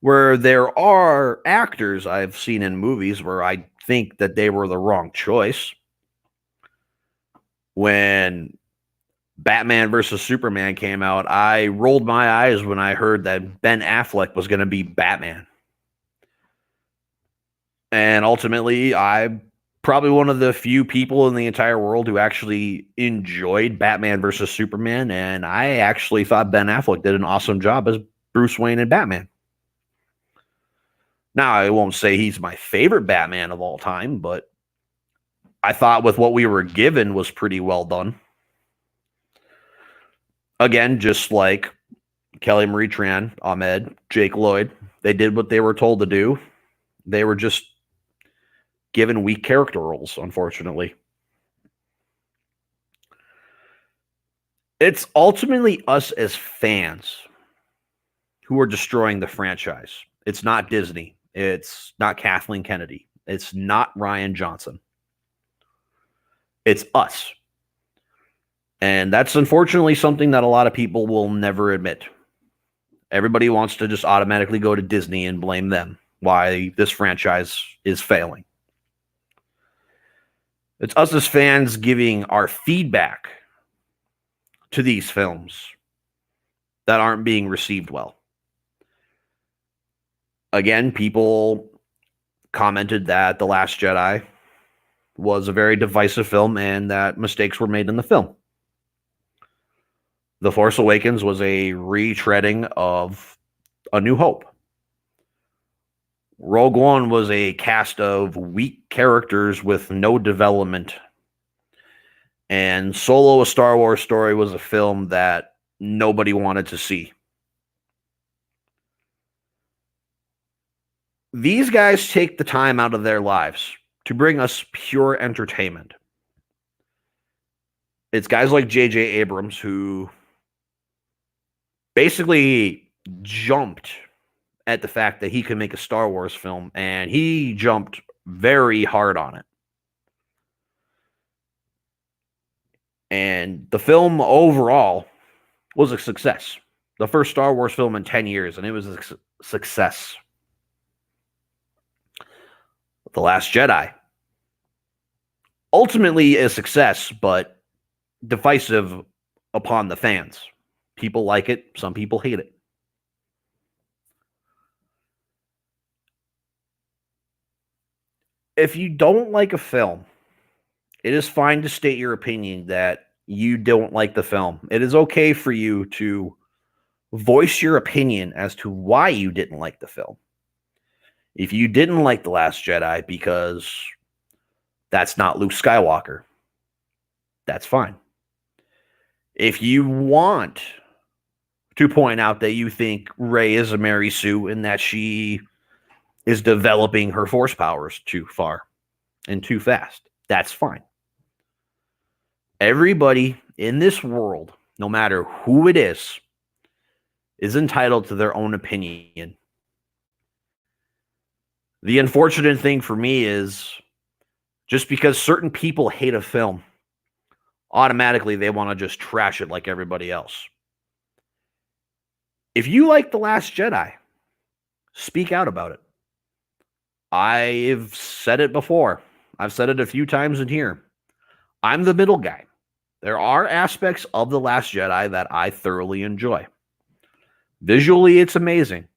Where there are actors I've seen in movies where I think that they were the wrong choice. When Batman versus Superman came out, I rolled my eyes when I heard that Ben Affleck was going to be Batman. And ultimately, I'm probably one of the few people in the entire world who actually enjoyed Batman versus Superman, and I actually thought Ben Affleck did an awesome job as Bruce Wayne and Batman. Now, I won't say he's my favorite Batman of all time, but I thought with what we were given was pretty well done. Again, just like Kelly Marie Tran, Ahmed, Jake Lloyd, they did what they were told to do. They were just given weak character roles, unfortunately. It's ultimately us as fans who are destroying the franchise. It's not Disney. It's not Kathleen Kennedy. It's not Rian Johnson. It's us. And that's unfortunately something that a lot of people will never admit. Everybody wants to just automatically go to Disney and blame them why this franchise is failing. It's us as fans giving our feedback to these films that aren't being received well. Again, people commented that The Last Jedi was a very divisive film and that mistakes were made in the film. The Force Awakens was a retreading of A New Hope. Rogue One was a cast of weak characters with no development. And Solo, A Star Wars Story was a film that nobody wanted to see. These guys take the time out of their lives to bring us pure entertainment. It's guys like J.J. Abrams who basically jumped at the fact that he could make a Star Wars film, and he jumped very hard on it. And the film overall was a success. The first Star Wars film in 10 years, and it was a success. The Last Jedi. Ultimately a success, but divisive upon the fans. People like it, some people hate it. If you don't like a film, it is fine to state your opinion that you don't like the film. It is okay for you to voice your opinion as to why you didn't like the film. If you didn't like The Last Jedi because that's not Luke Skywalker, that's fine. If you want to point out that you think Rey is a Mary Sue and that she is developing her force powers too far and too fast, that's fine. Everybody in this world, no matter who it is entitled to their own opinion. The unfortunate thing for me is just because certain people hate a film, automatically they want to just trash it like everybody else. If you like The Last Jedi, speak out about it. I've said it before. I've said it a few times in here. I'm the middle guy. There are aspects of The Last Jedi that I thoroughly enjoy. Visually, it's amazing.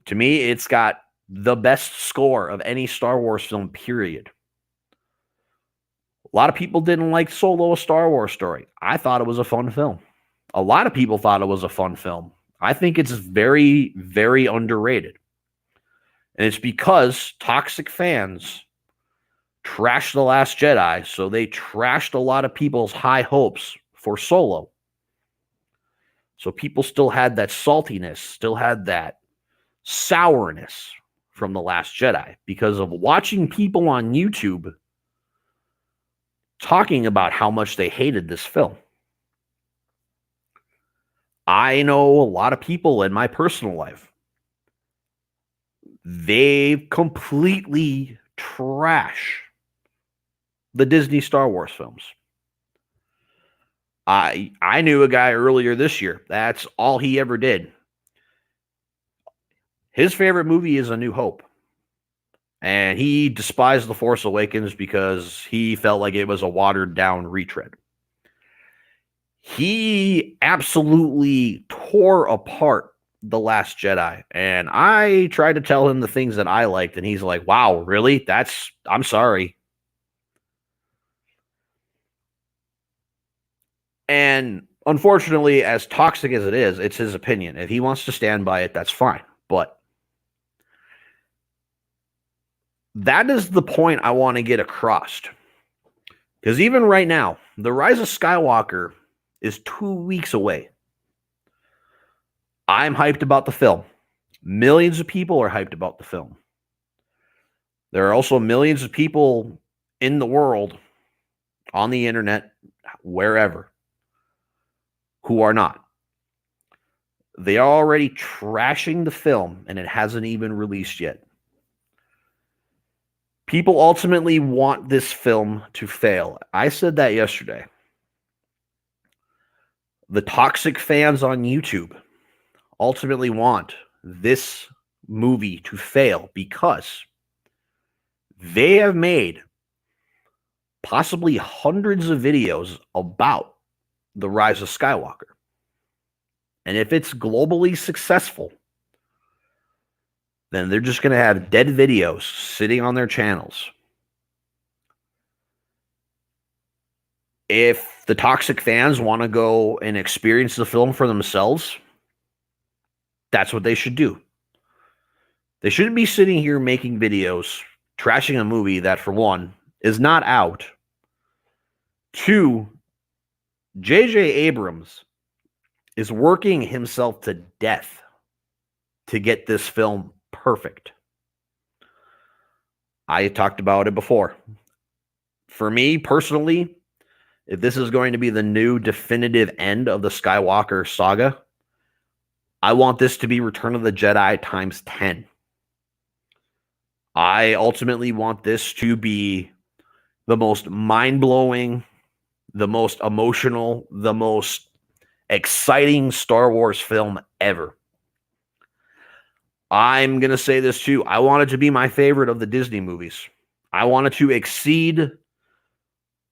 To me, it's got the best score of any Star Wars film, period. A lot of people didn't like Solo, A Star Wars Story. I thought it was a fun film. A lot of people thought it was a fun film. I think it's very, very underrated. And it's because toxic fans trashed The Last Jedi, so they trashed a lot of people's high hopes for Solo. So people still had that saltiness, still had that sourness from The Last Jedi because of watching people on YouTube talking about how much they hated this film. I know a lot of people in my personal life. They completely trash the Disney Star Wars films. I knew a guy earlier this year. That's all he ever did. His favorite movie is A New Hope. And he despised The Force Awakens because he felt like it was a watered down retread. He absolutely tore apart The Last Jedi. And I tried to tell him the things that I liked, and he's like, wow, really? I'm sorry. And unfortunately, as toxic as it is, it's his opinion. If he wants to stand by it, that's fine. But that is the point I want to get across. Because even right now, The Rise of Skywalker is 2 weeks away. I'm hyped about the film. Millions of people are hyped about the film. There are also millions of people in the world, on the internet, wherever, who are not. They are already trashing the film, and it hasn't even released yet. People ultimately want this film to fail. I said that yesterday. The toxic fans on YouTube ultimately want this movie to fail because they have made possibly hundreds of videos about the rise of Skywalker. And if it's globally successful, then they're just going to have dead videos sitting on their channels. If the toxic fans want to go and experience the film for themselves, that's what they should do. They shouldn't be sitting here making videos, trashing a movie that, for one, is not out. Two, J.J. Abrams is working himself to death to get this film perfect. I talked about it before. For me, personally, if this is going to be the new definitive end of the Skywalker saga, I want this to be Return of the Jedi times 10. I ultimately want this to be the most mind-blowing, the most emotional, the most exciting Star Wars film ever. I'm going to say this too. I want it to be my favorite of the Disney movies. I want it to exceed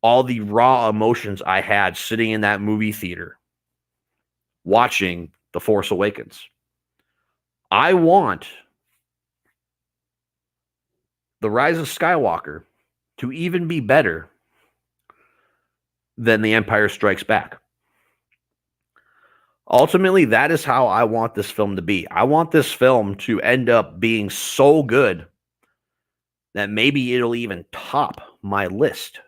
all the raw emotions I had sitting in that movie theater watching The Force Awakens. I want The Rise of Skywalker to even be better than The Empire Strikes Back. Ultimately, that is how I want this film to be. I want this film to end up being so good that maybe it'll even top my list.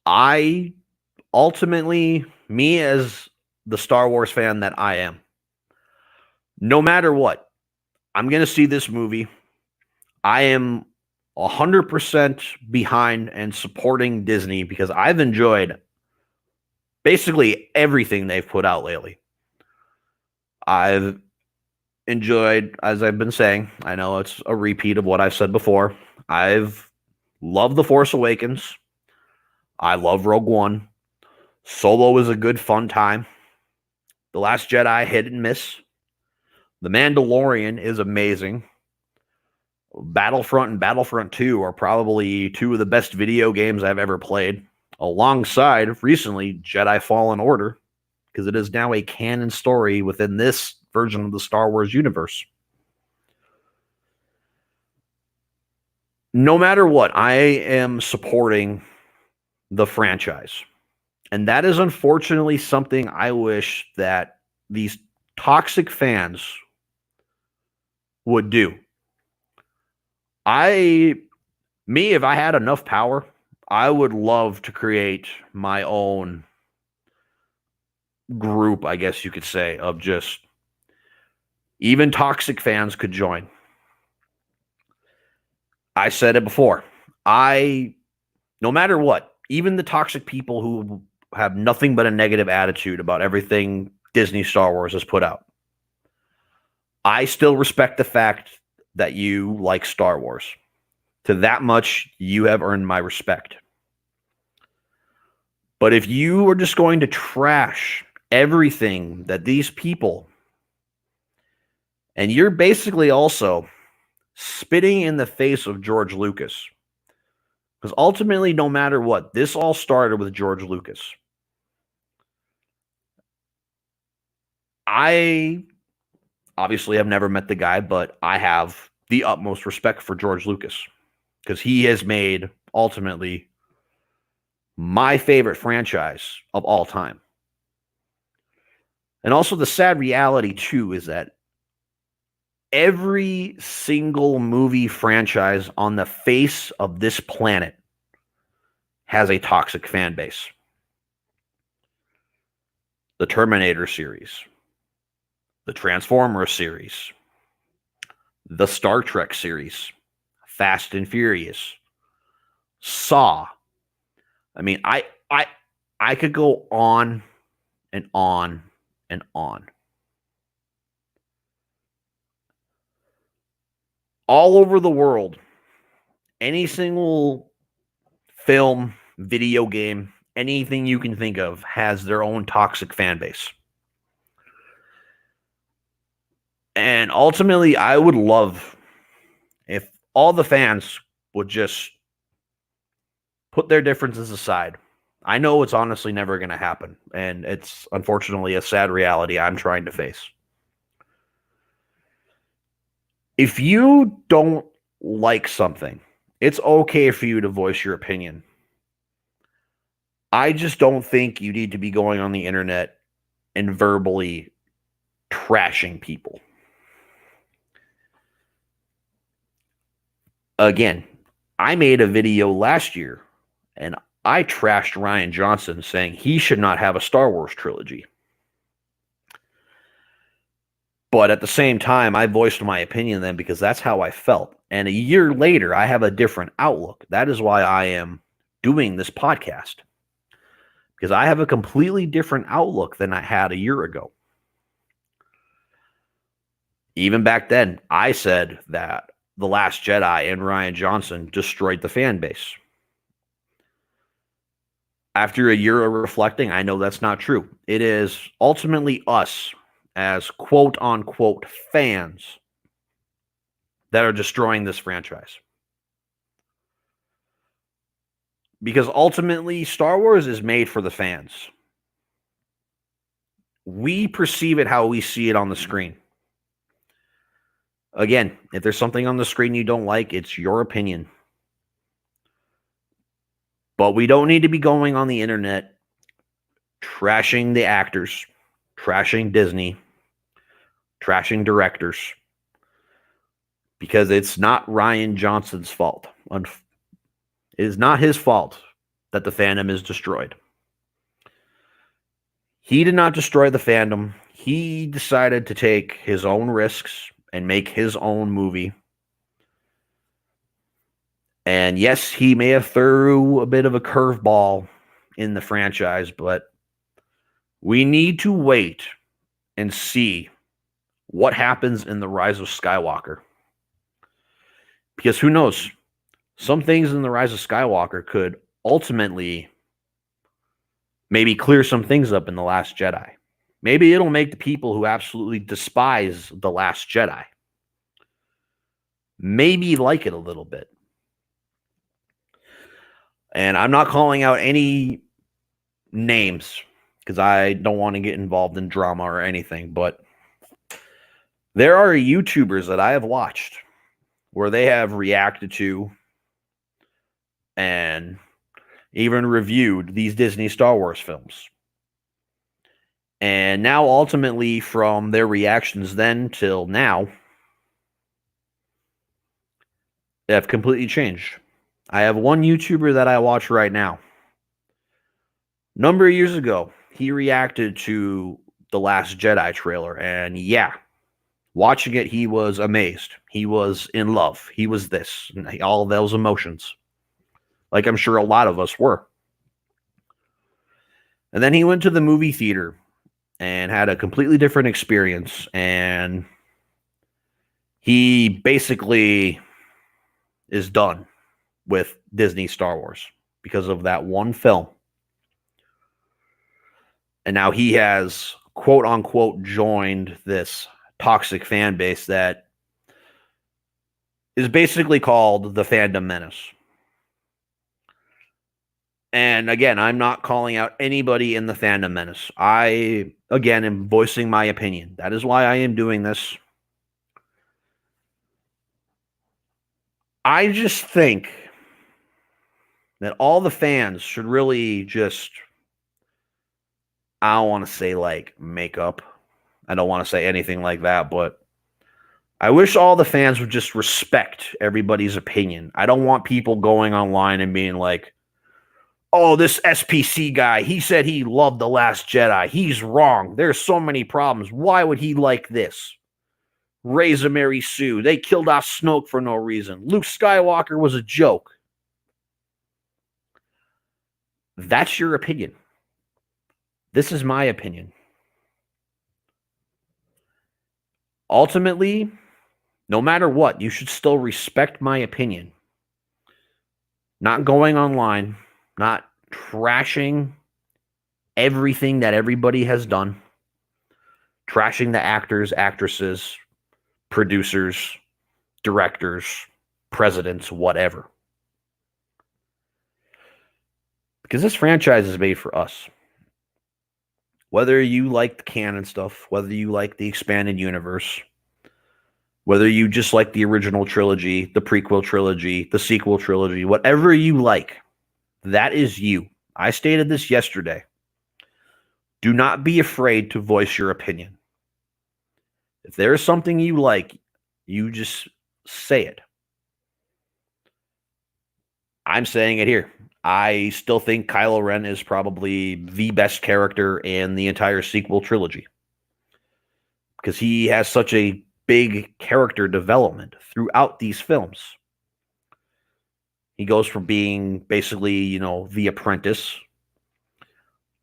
I ultimately, me as the Star Wars fan that I am, no matter what, I'm going to see this movie. I am 100% behind and supporting Disney because I've enjoyed basically everything they've put out lately. I've enjoyed, as I've been saying, I know it's a repeat of what I've said before. I've loved The Force Awakens. I love Rogue One. Solo is a good, fun time. The Last Jedi, hit and miss. The Mandalorian is amazing. Battlefront and Battlefront 2 are probably two of the best video games I've ever played, alongside recently Jedi Fallen Order, because it is now a canon story within this version of the Star Wars universe. No matter what, I am supporting the franchise. And that is unfortunately something I wish that these toxic fans would do. If I had enough power, I would love to create my own group, I guess you could say, of just even toxic fans could join. I said it before. No matter what, even the toxic people who have nothing but a negative attitude about everything Disney Star Wars has put out, I still respect the fact that you like Star Wars. To that much, you have earned my respect. But if you are just going to trash everything that these people, and you're basically also spitting in the face of George Lucas, because ultimately, no matter what, this all started with George Lucas. I obviously have never met the guy, but I have the utmost respect for George Lucas because he has made ultimately my favorite franchise of all time. And also the sad reality too is that every single movie franchise on the face of this planet has a toxic fan base. The Terminator series, the Transformers series, the Star Trek series, Fast and Furious, Saw. I mean, I could go on and on and on. all over the world, any single film, video game, anything you can think of has their own toxic fan base. And ultimately, I would love if all the fans would just put their differences aside. I know it's honestly never going to happen, and it's unfortunately a sad reality I'm trying to face. If you don't like something, it's okay for you to voice your opinion. I just don't think you need to be going on the internet and verbally trashing people. Again, I made a video last year and I trashed Rian Johnson saying he should not have a Star Wars trilogy. But at the same time, I voiced my opinion then because that's how I felt. And a year later, I have a different outlook. That is why I am doing this podcast. Because I have a completely different outlook than I had a year ago. Even back then, I said that The Last Jedi and Rian Johnson destroyed the fan base. After a year of reflecting, I know that's not true. It is ultimately us as quote-unquote fans that are destroying this franchise. Because ultimately, Star Wars is made for the fans. We perceive it how we see it on the screen. Again, if there's something on the screen you don't like, it's your opinion. But we don't need to be going on the internet trashing the actors, trashing Disney, trashing directors, because it's not Rian Johnson's fault. It is not his fault that the fandom is destroyed. He did not destroy the fandom. He decided to take his own risks and make his own movie. And yes, he may have threw a bit of a curveball in the franchise, but we need to wait and see what happens in The Rise of Skywalker. Because who knows? Some things in The Rise of Skywalker could ultimately maybe clear some things up in The Last Jedi. Maybe it'll make the people who absolutely despise The Last Jedi maybe like it a little bit. And I'm not calling out any names because I don't want to get involved in drama or anything, but there are YouTubers that I have watched where they have reacted to and even reviewed these Disney Star Wars films. And now, ultimately, from their reactions then till now, they have completely changed. I have one YouTuber that I watch right now. A number of years ago, he reacted to The Last Jedi trailer, and yeah, watching it, he was amazed. He was in love. He was this, and all those emotions. Like I'm sure a lot of us were. And then he went to the movie theater and had a completely different experience, and he basically is done with Disney Star Wars because of that one film. And now he has, quote unquote, joined this toxic fan base that is basically called the Fandom Menace. And again, I'm not calling out anybody in the Fandom Menace. I, again, am voicing my opinion. That is why I am doing this. I just think that all the fans should really just, I don't want to say like make up. I don't want to say anything like that, but I wish all the fans would just respect everybody's opinion. I don't want people going online and being like, oh, this SPC guy, he said he loved The Last Jedi. He's wrong. There's so many problems. Why would he like this? Reza Mary Sue. They killed off Snoke for no reason. Luke Skywalker was a joke. That's your opinion. This is my opinion. Ultimately, No matter what, you should still respect my opinion. Not going online, not trashing everything that everybody has done, trashing the actors, actresses, producers, directors, presidents, whatever. Because this franchise is made for us. Whether you like the canon stuff, whether you like the expanded universe, whether you just like the original trilogy, the prequel trilogy, the sequel trilogy, whatever you like, that is you. I stated this yesterday. Do not be afraid to voice your opinion. If there is something you like, you just say it. I'm saying it here. I still think Kylo Ren is probably the best character in the entire sequel trilogy because he has such a big character development throughout these films. He goes from being basically, the apprentice,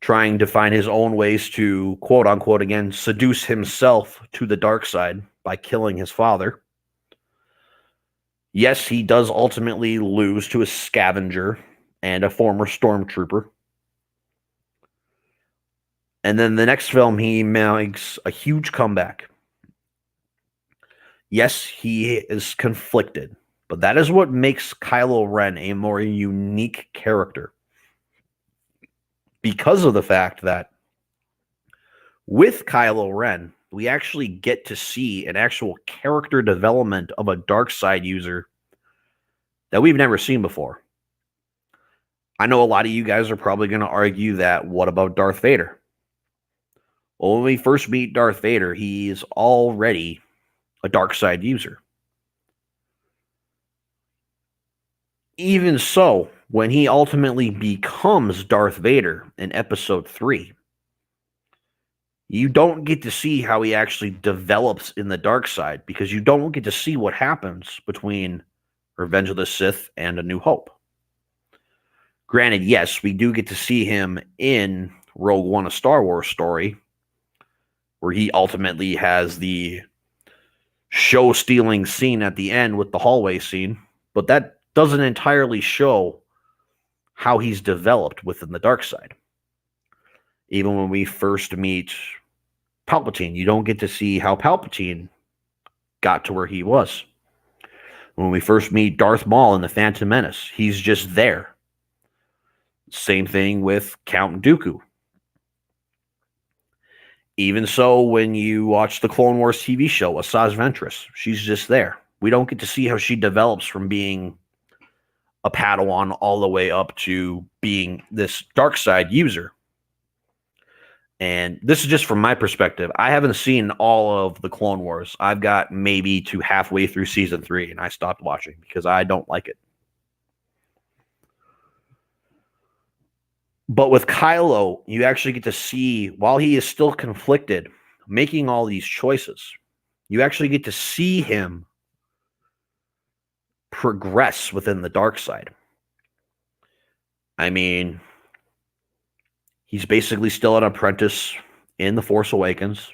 trying to find his own ways to, quote unquote, again, seduce himself to the dark side by killing his father. Yes, he does ultimately lose to a scavenger and a former stormtrooper. And then the next film, he makes a huge comeback. Yes, he is conflicted, but that is what makes Kylo Ren a more unique character. Because of the fact that with Kylo Ren, we actually get to see an actual character development of a dark side user that we've never seen before. I know a lot of you guys are probably going to argue that, what about Darth Vader? Well, when we first meet Darth Vader, he is already a dark side user. Even so, when he ultimately becomes Darth Vader in episode 3, you don't get to see how he actually develops in the dark side because you don't get to see what happens between Revenge of the Sith and A New Hope. Granted, yes, we do get to see him in Rogue One, a Star Wars story, where he ultimately has the show-stealing scene at the end with the hallway scene, but that doesn't entirely show how he's developed within the dark side. Even when we first meet Palpatine, you don't get to see how Palpatine got to where he was. When we first meet Darth Maul in The Phantom Menace, he's just there. Same thing with Count Dooku. Even so, when you watch the Clone Wars TV show, Asajj Ventress, she's just there. We don't get to see how she develops from being a Padawan all the way up to being this dark side user. And this is just from my perspective. I haven't seen all of the Clone Wars. I've got maybe to halfway through season 3, and I stopped watching because I don't like it. But with Kylo, you actually get to see, while he is still conflicted, making all these choices, you actually get to see him progress within the dark side. I mean, he's basically still an apprentice in The Force Awakens.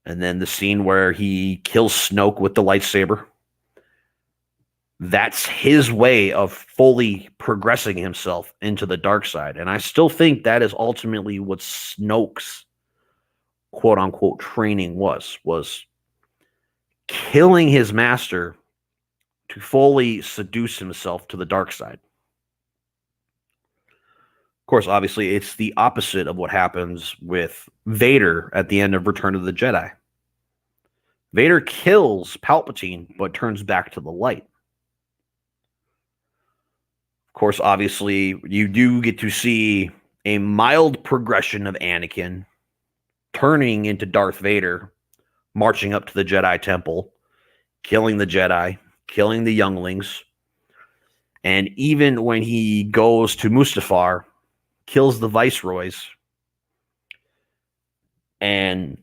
And then the scene where he kills Snoke with the lightsaber. That's his way of fully progressing himself into the dark side. And I still think that is ultimately what Snoke's quote-unquote training was killing his master to fully seduce himself to the dark side. Of course, obviously, it's the opposite of what happens with Vader at the end of Return of the Jedi. Vader kills Palpatine, but turns back to the light. Of course, obviously, you do get to see a mild progression of Anakin turning into Darth Vader, marching up to the Jedi Temple, killing the Jedi, killing the younglings, and even when he goes to Mustafar, kills the Viceroys, and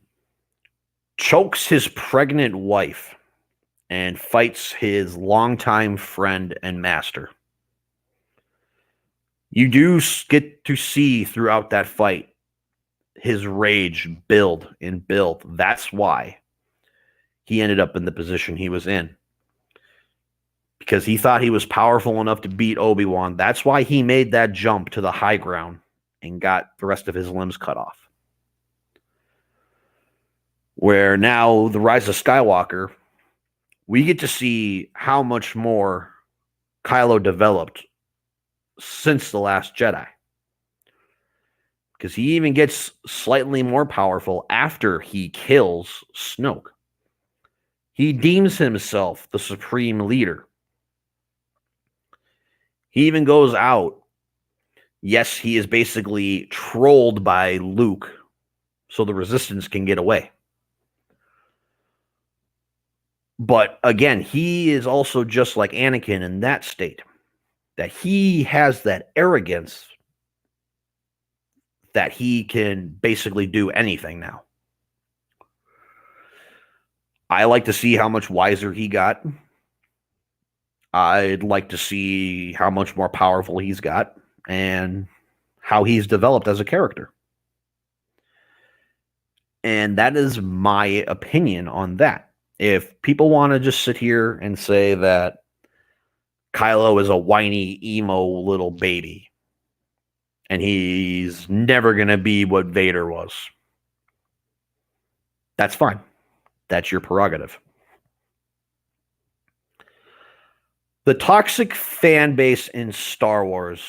chokes his pregnant wife, and fights his longtime friend and master. You do get to see throughout that fight his rage build and build. That's why he ended up in the position he was in. Because he thought he was powerful enough to beat Obi-Wan. That's why he made that jump to the high ground and got the rest of his limbs cut off. Where now, the Rise of Skywalker, we get to see how much more Kylo developed since The Last Jedi. Because he even gets slightly more powerful after he kills Snoke. He deems himself the supreme leader. He even goes out. Yes, he is basically trolled by Luke so the Resistance can get away. But again, he is also just like Anakin in that state, that he has that arrogance that he can basically do anything now. I like to see how much wiser he got. I'd like to see how much more powerful he's got and how he's developed as a character. And that is my opinion on that. If people want to just sit here and say that Kylo is a whiny, emo little baby and he's never going to be what Vader was, that's fine. That's your prerogative. The toxic fan base in Star Wars,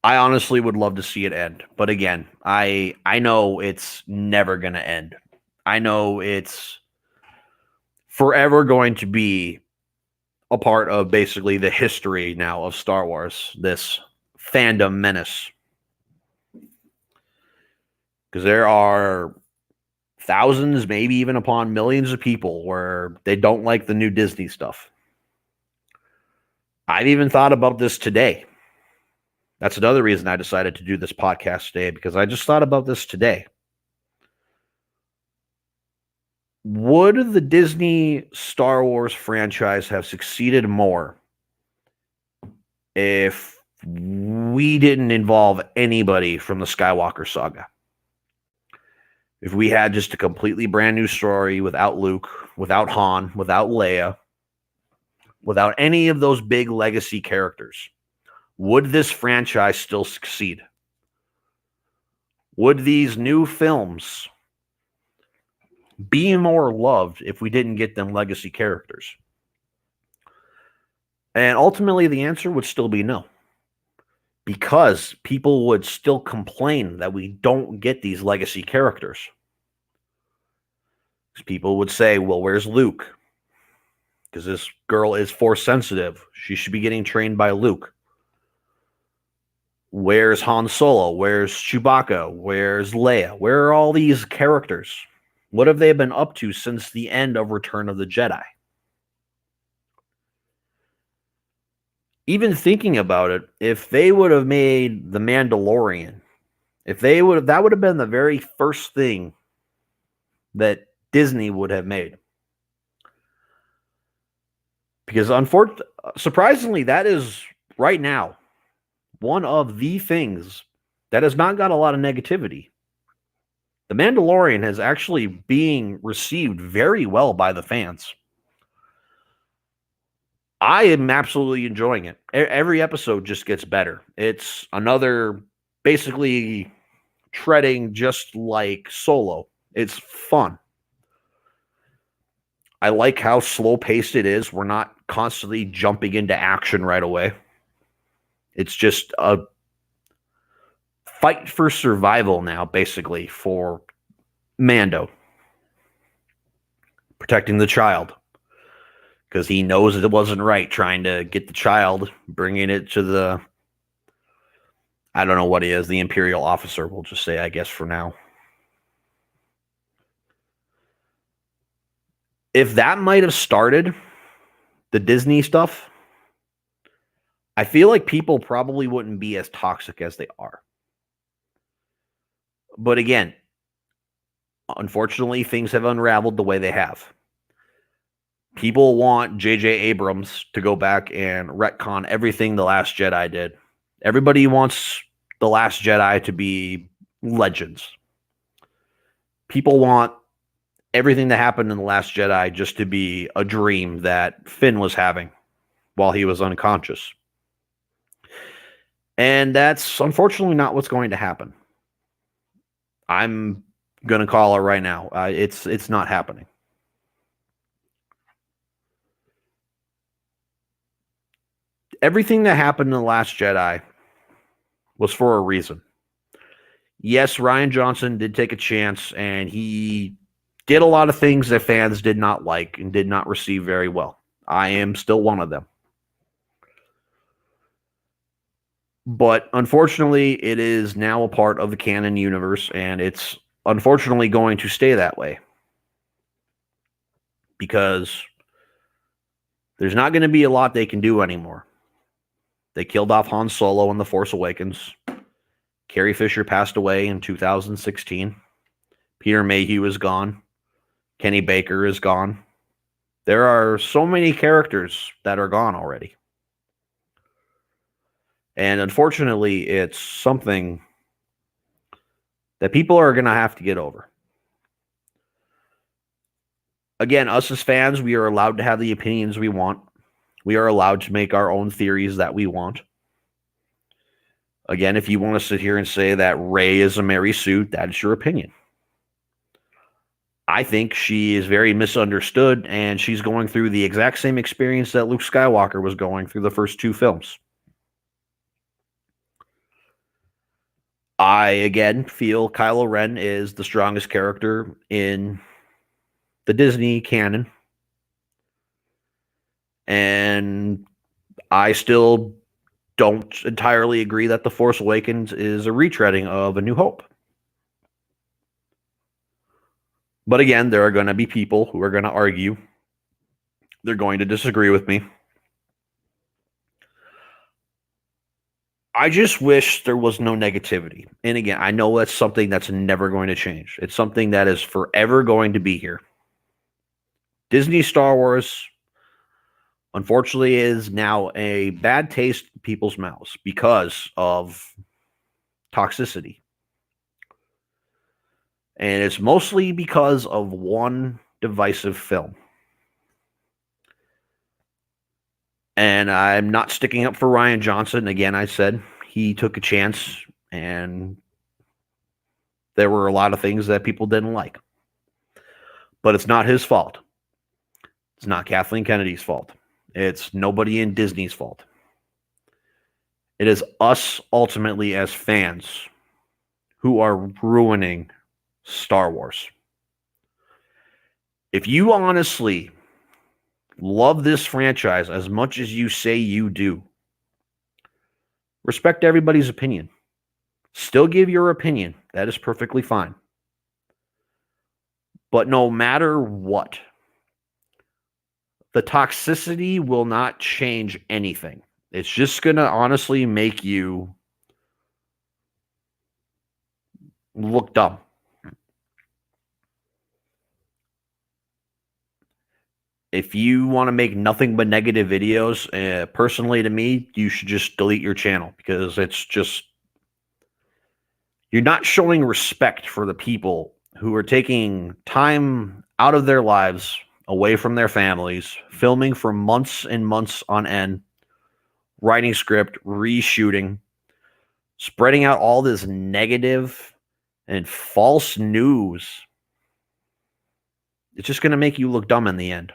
I honestly would love to see it end. But again, I know it's never going to end. I know it's forever going to be a part of basically the history now of Star Wars, this fandom menace. Because there are thousands, maybe even upon millions of people where they don't like the new Disney stuff. I've even thought about this today. That's another reason I decided to do this podcast today, because I just thought about this today. Would the Disney Star Wars franchise have succeeded more if we didn't involve anybody from the Skywalker saga? If we had just a completely brand new story without Luke, without Han, without Leia, without any of those big legacy characters, would this franchise still succeed? Would these new films be more loved if we didn't get them legacy characters? And ultimately, the answer would still be no. Because people would still complain that we don't get these legacy characters. People would say, well, where's Luke? Because this girl is Force sensitive. She should be getting trained by Luke. Where's Han Solo? Where's Chewbacca? Where's Leia? Where are all these characters? What have they been up to since the end of Return of the Jedi? Even thinking about it, if they would have made The Mandalorian, that would have been the very first thing that Disney would have made. Because surprisingly, that is right now one of the things that has not got a lot of negativity. The Mandalorian is actually being received very well by the fans. I am absolutely enjoying it. Every episode just gets better. It's another basically treading just like Solo. It's fun. I like how slow-paced it is. We're not constantly jumping into action right away. It's just a fight for survival now, basically, for Mando. Protecting the child. Because he knows it wasn't right trying to get the child, bringing it to the, I don't know what he is, the Imperial officer, we'll just say, I guess, for now. If that might have started the Disney stuff, I feel like people probably wouldn't be as toxic as they are. But again, unfortunately, things have unraveled the way they have. People want J.J. Abrams to go back and retcon everything The Last Jedi did. Everybody wants The Last Jedi to be Legends. People want everything that happened in The Last Jedi just to be a dream that Finn was having while he was unconscious. And that's unfortunately not what's going to happen. I'm going to call it right now. It's not happening. Everything that happened in The Last Jedi was for a reason. Yes, Rian Johnson did take a chance, and he did a lot of things that fans did not like and did not receive very well. I am still one of them. But unfortunately, it is now a part of the canon universe, and it's unfortunately going to stay that way. Because there's not going to be a lot they can do anymore. They killed off Han Solo in The Force Awakens. Carrie Fisher passed away in 2016. Peter Mayhew is gone. Kenny Baker is gone. There are so many characters that are gone already. And unfortunately, it's something that people are going to have to get over. Again, us as fans, we are allowed to have the opinions we want. We are allowed to make our own theories that we want. Again, if you want to sit here and say that Rey is a Mary Sue, that is your opinion. I think she is very misunderstood, and she's going through the exact same experience that Luke Skywalker was going through the first two films. I, again, feel Kylo Ren is the strongest character in the Disney canon. And I still don't entirely agree that The Force Awakens is a retreading of A New Hope. But again, there are going to be people who are going to argue. They're going to disagree with me. I just wish there was no negativity. And again, I know that's something that's never going to change. It's something that is forever going to be here. Disney Star Wars, unfortunately, is now a bad taste in people's mouths because of toxicity. And it's mostly because of one divisive film. And I'm not sticking up for Rian Johnson. Again, I said he took a chance, and there were a lot of things that people didn't like. But it's not his fault. It's not Kathleen Kennedy's fault. It's nobody in Disney's fault. It is us, ultimately, as fans, who are ruining Star Wars. If you honestly love this franchise as much as you say you do, respect everybody's opinion. Still give your opinion. That is perfectly fine. But no matter what, the toxicity will not change anything. It's just going to honestly make you look dumb. If you want to make nothing but negative videos, personally to me, you should just delete your channel, because it's just, you're not showing respect for the people who are taking time out of their lives, away from their families, filming for months and months on end, writing script, reshooting, spreading out all this negative and false news. It's just going to make you look dumb in the end.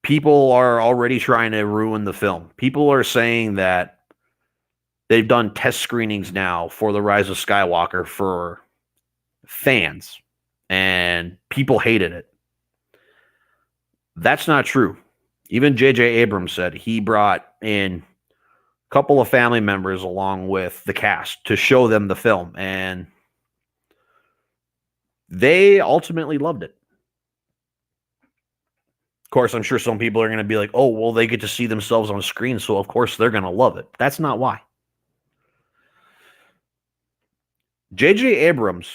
People are already trying to ruin the film. People are saying that they've done test screenings now for The Rise of Skywalker for fans, and people hated it. That's not true. Even J.J. Abrams said he brought in a couple of family members along with the cast to show them the film, and they ultimately loved it. Of course, I'm sure some people are going to be like, oh, well, they get to see themselves on screen, so of course they're going to love it. That's not why. J.J. Abrams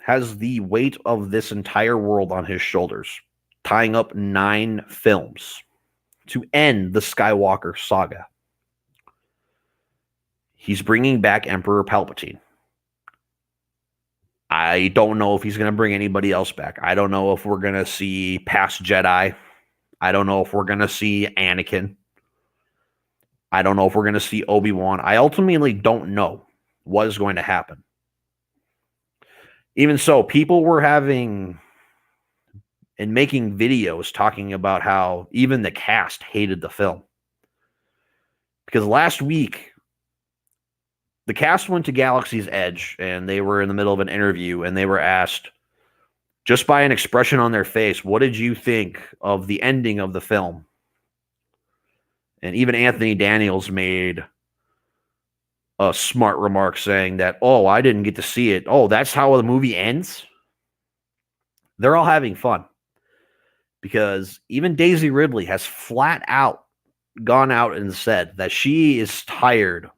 has the weight of this entire world on his shoulders, tying up 9 films to end the Skywalker saga. He's bringing back Emperor Palpatine. I don't know if he's going to bring anybody else back. I don't know if we're going to see past Jedi. I don't know if we're going to see Anakin. I don't know if we're going to see Obi-Wan. I ultimately don't know what is going to happen. Even so, people were having and making videos talking about how even the cast hated the film. Because last week, the cast went to Galaxy's Edge and they were in the middle of an interview and they were asked, just by an expression on their face, what did you think of the ending of the film? And even Anthony Daniels made a smart remark saying that, oh, I didn't get to see it. Oh, that's how the movie ends? They're all having fun. Because even Daisy Ridley has flat out gone out and said that she is tired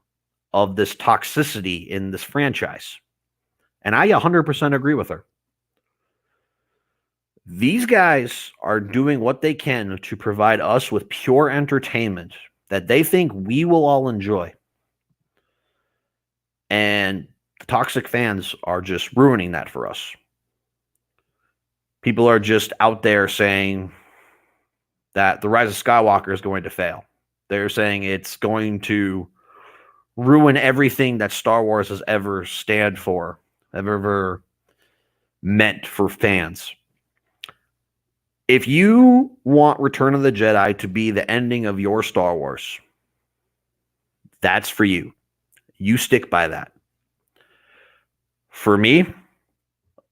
of this toxicity in this franchise. And I 100% agree with her. These guys are doing what they can to provide us with pure entertainment that they think we will all enjoy. And the toxic fans are just ruining that for us. People are just out there saying that The Rise of Skywalker is going to fail. They're saying it's going to ruin everything that Star Wars has ever stand for, ever meant for fans. If you want Return of the Jedi to be the ending of your Star Wars, that's for you. You stick by that. For me,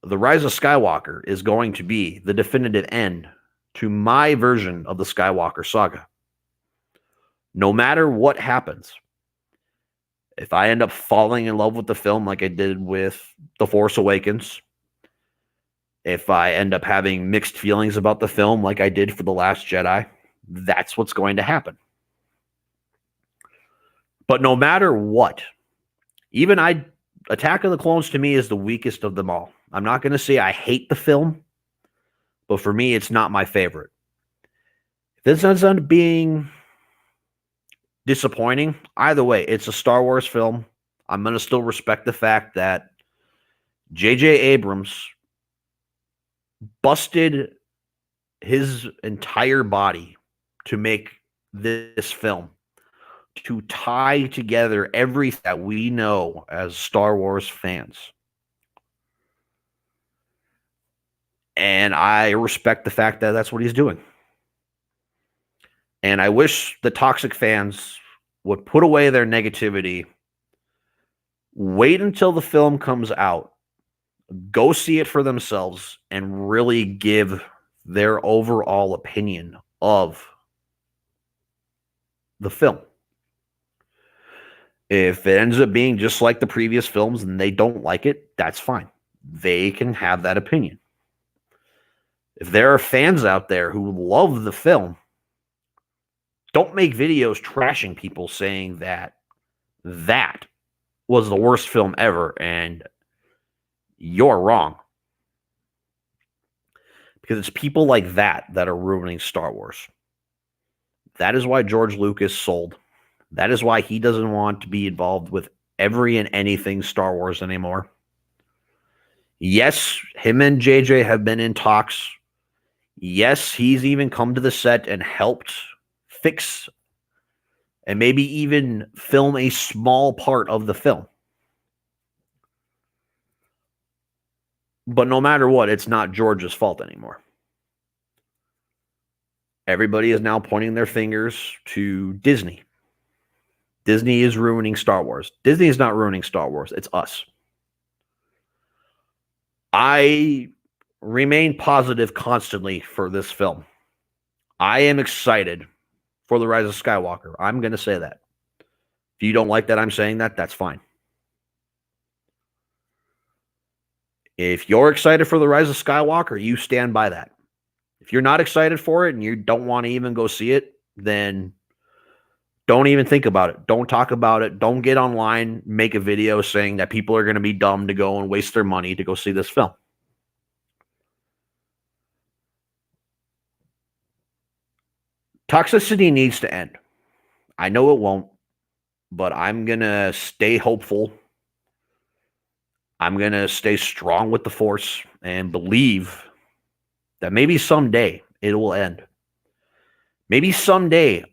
The Rise of Skywalker is going to be the definitive end to my version of the Skywalker saga. No matter what happens, if I end up falling in love with the film like I did with The Force Awakens, if I end up having mixed feelings about the film like I did for The Last Jedi, that's what's going to happen. But no matter what, Attack of the Clones to me is the weakest of them all. I'm not going to say I hate the film, but for me, it's not my favorite. If this ends up being disappointing, either way, it's a Star Wars film. I'm going to still respect the fact that J.J. Abrams busted his entire body to make this film, to tie together everything that we know as Star Wars fans. And I respect the fact that that's what he's doing. And I wish the toxic fans would put away their negativity, wait until the film comes out, go see it for themselves, and really give their overall opinion of the film. If it ends up being just like the previous films and they don't like it, that's fine. They can have that opinion. If there are fans out there who love the film, don't make videos trashing people saying that that was the worst film ever and you're wrong. Because it's people like that that are ruining Star Wars. That is why George Lucas sold. That is why he doesn't want to be involved with every and anything Star Wars anymore. Yes, him and JJ have been in talks. Yes, he's even come to the set and helped fix and maybe even film a small part of the film. But no matter what, it's not George's fault anymore. Everybody is now pointing their fingers to Disney. Disney is ruining Star Wars. Disney is not ruining Star Wars. It's us. I remain positive constantly for this film. I am excited for The Rise of Skywalker. I'm going to say that. If you don't like that I'm saying that, that's fine. If you're excited for The Rise of Skywalker, you stand by that. If you're not excited for it and you don't want to even go see it, then don't even think about it. Don't talk about it. Don't get online, make a video saying that people are going to be dumb to go and waste their money to go see this film. Toxicity needs to end. I know it won't, but I'm going to stay hopeful. I'm going to stay strong with the Force and believe that maybe someday it will end. Maybe someday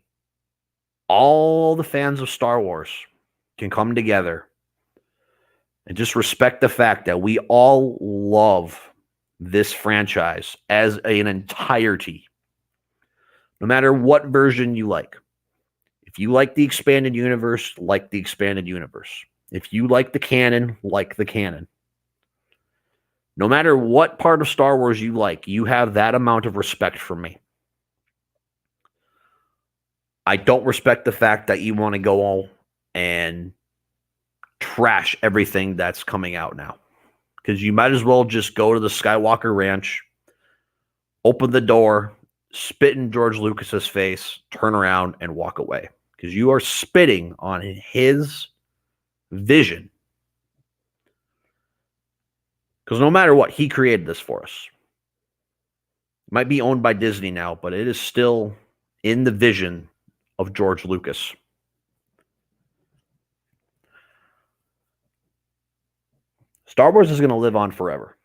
all the fans of Star Wars can come together and just respect the fact that we all love this franchise as an entirety, no matter what version you like. If you like the expanded universe, like the expanded universe. If you like the canon, like the canon. No matter what part of Star Wars you like, you have that amount of respect for me. I don't respect the fact that you want to go all and trash everything that's coming out now. Because you might as well just go to the Skywalker Ranch, open the door, spit in George Lucas's face, turn around, and walk away. Because you are spitting on his vision. Because no matter what, he created this for us. It might be owned by Disney now, but it is still in the vision of George Lucas. Star Wars is going to live on forever.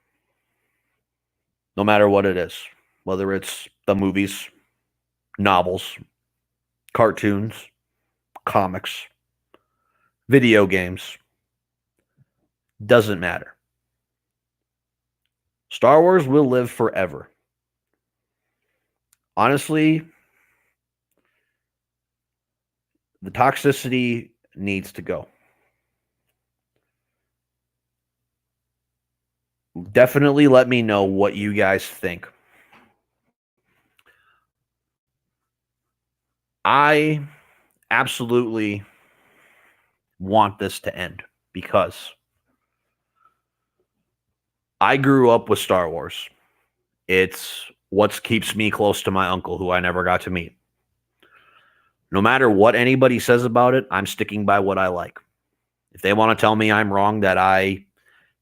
No matter what it is. Whether it's the movies, novels, cartoons, comics, video games. Doesn't matter. Star Wars will live forever. Honestly, the toxicity needs to go. Definitely let me know what you guys think. I absolutely want this to end because I grew up with Star Wars. It's what keeps me close to my uncle, who I never got to meet. No matter what anybody says about it, I'm sticking by what I like. If they want to tell me I'm wrong, that I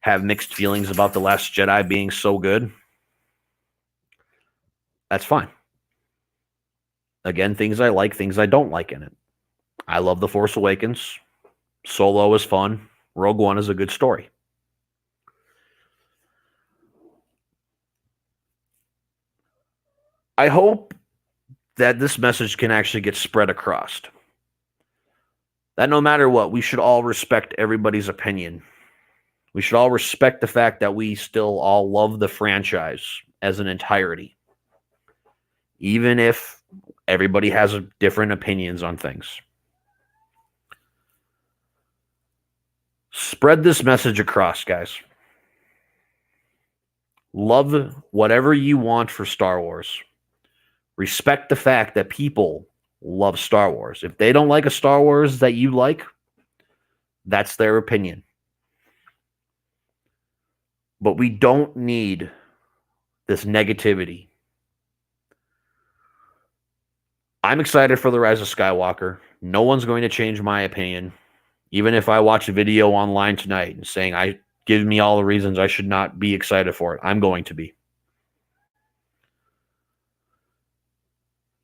have mixed feelings about The Last Jedi being so good, that's fine. Again, things I like, things I don't like in it. I love The Force Awakens. Solo is fun. Rogue One is a good story. I hope that this message can actually get spread across. That no matter what, we should all respect everybody's opinion. We should all respect the fact that we still all love the franchise as an entirety. Even if everybody has different opinions on things. Spread this message across, guys. Love whatever you want for Star Wars. Respect the fact that people love Star Wars. If they don't like a Star Wars that you like, that's their opinion. But we don't need this negativity. I'm excited for The Rise of Skywalker. No one's going to change my opinion. Even if I watch a video online tonight and saying give me all the reasons I should not be excited for it, I'm going to be.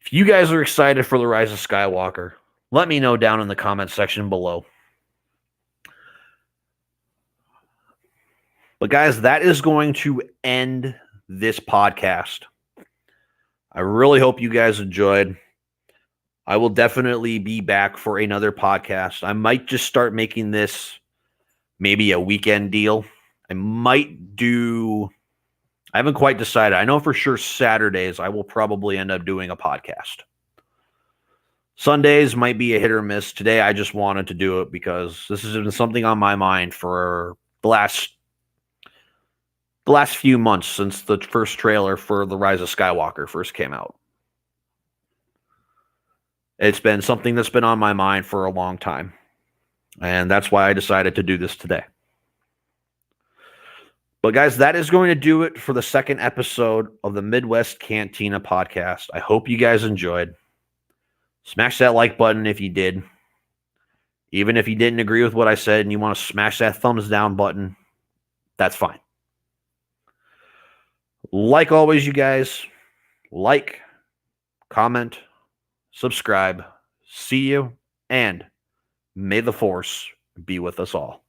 If you guys are excited for The Rise of Skywalker, let me know down in the comment section below. But guys, that is going to end this podcast. I really hope you guys enjoyed. I will definitely be back for another podcast. I might just start making this maybe a weekend deal. I haven't quite decided. I know for sure Saturdays I will probably end up doing a podcast. Sundays might be a hit or miss. Today I just wanted to do it because this has been something on my mind for the last few months since the first trailer for The Rise of Skywalker first came out. It's been something that's been on my mind for a long time. And that's why I decided to do this today. But guys, that is going to do it for the second episode of the Midwest Cantina podcast. I hope you guys enjoyed. Smash that like button if you did. Even if you didn't agree with what I said and you want to smash that thumbs down button, that's fine. Like always, you guys, like, comment, subscribe. See you, and may the Force be with us all.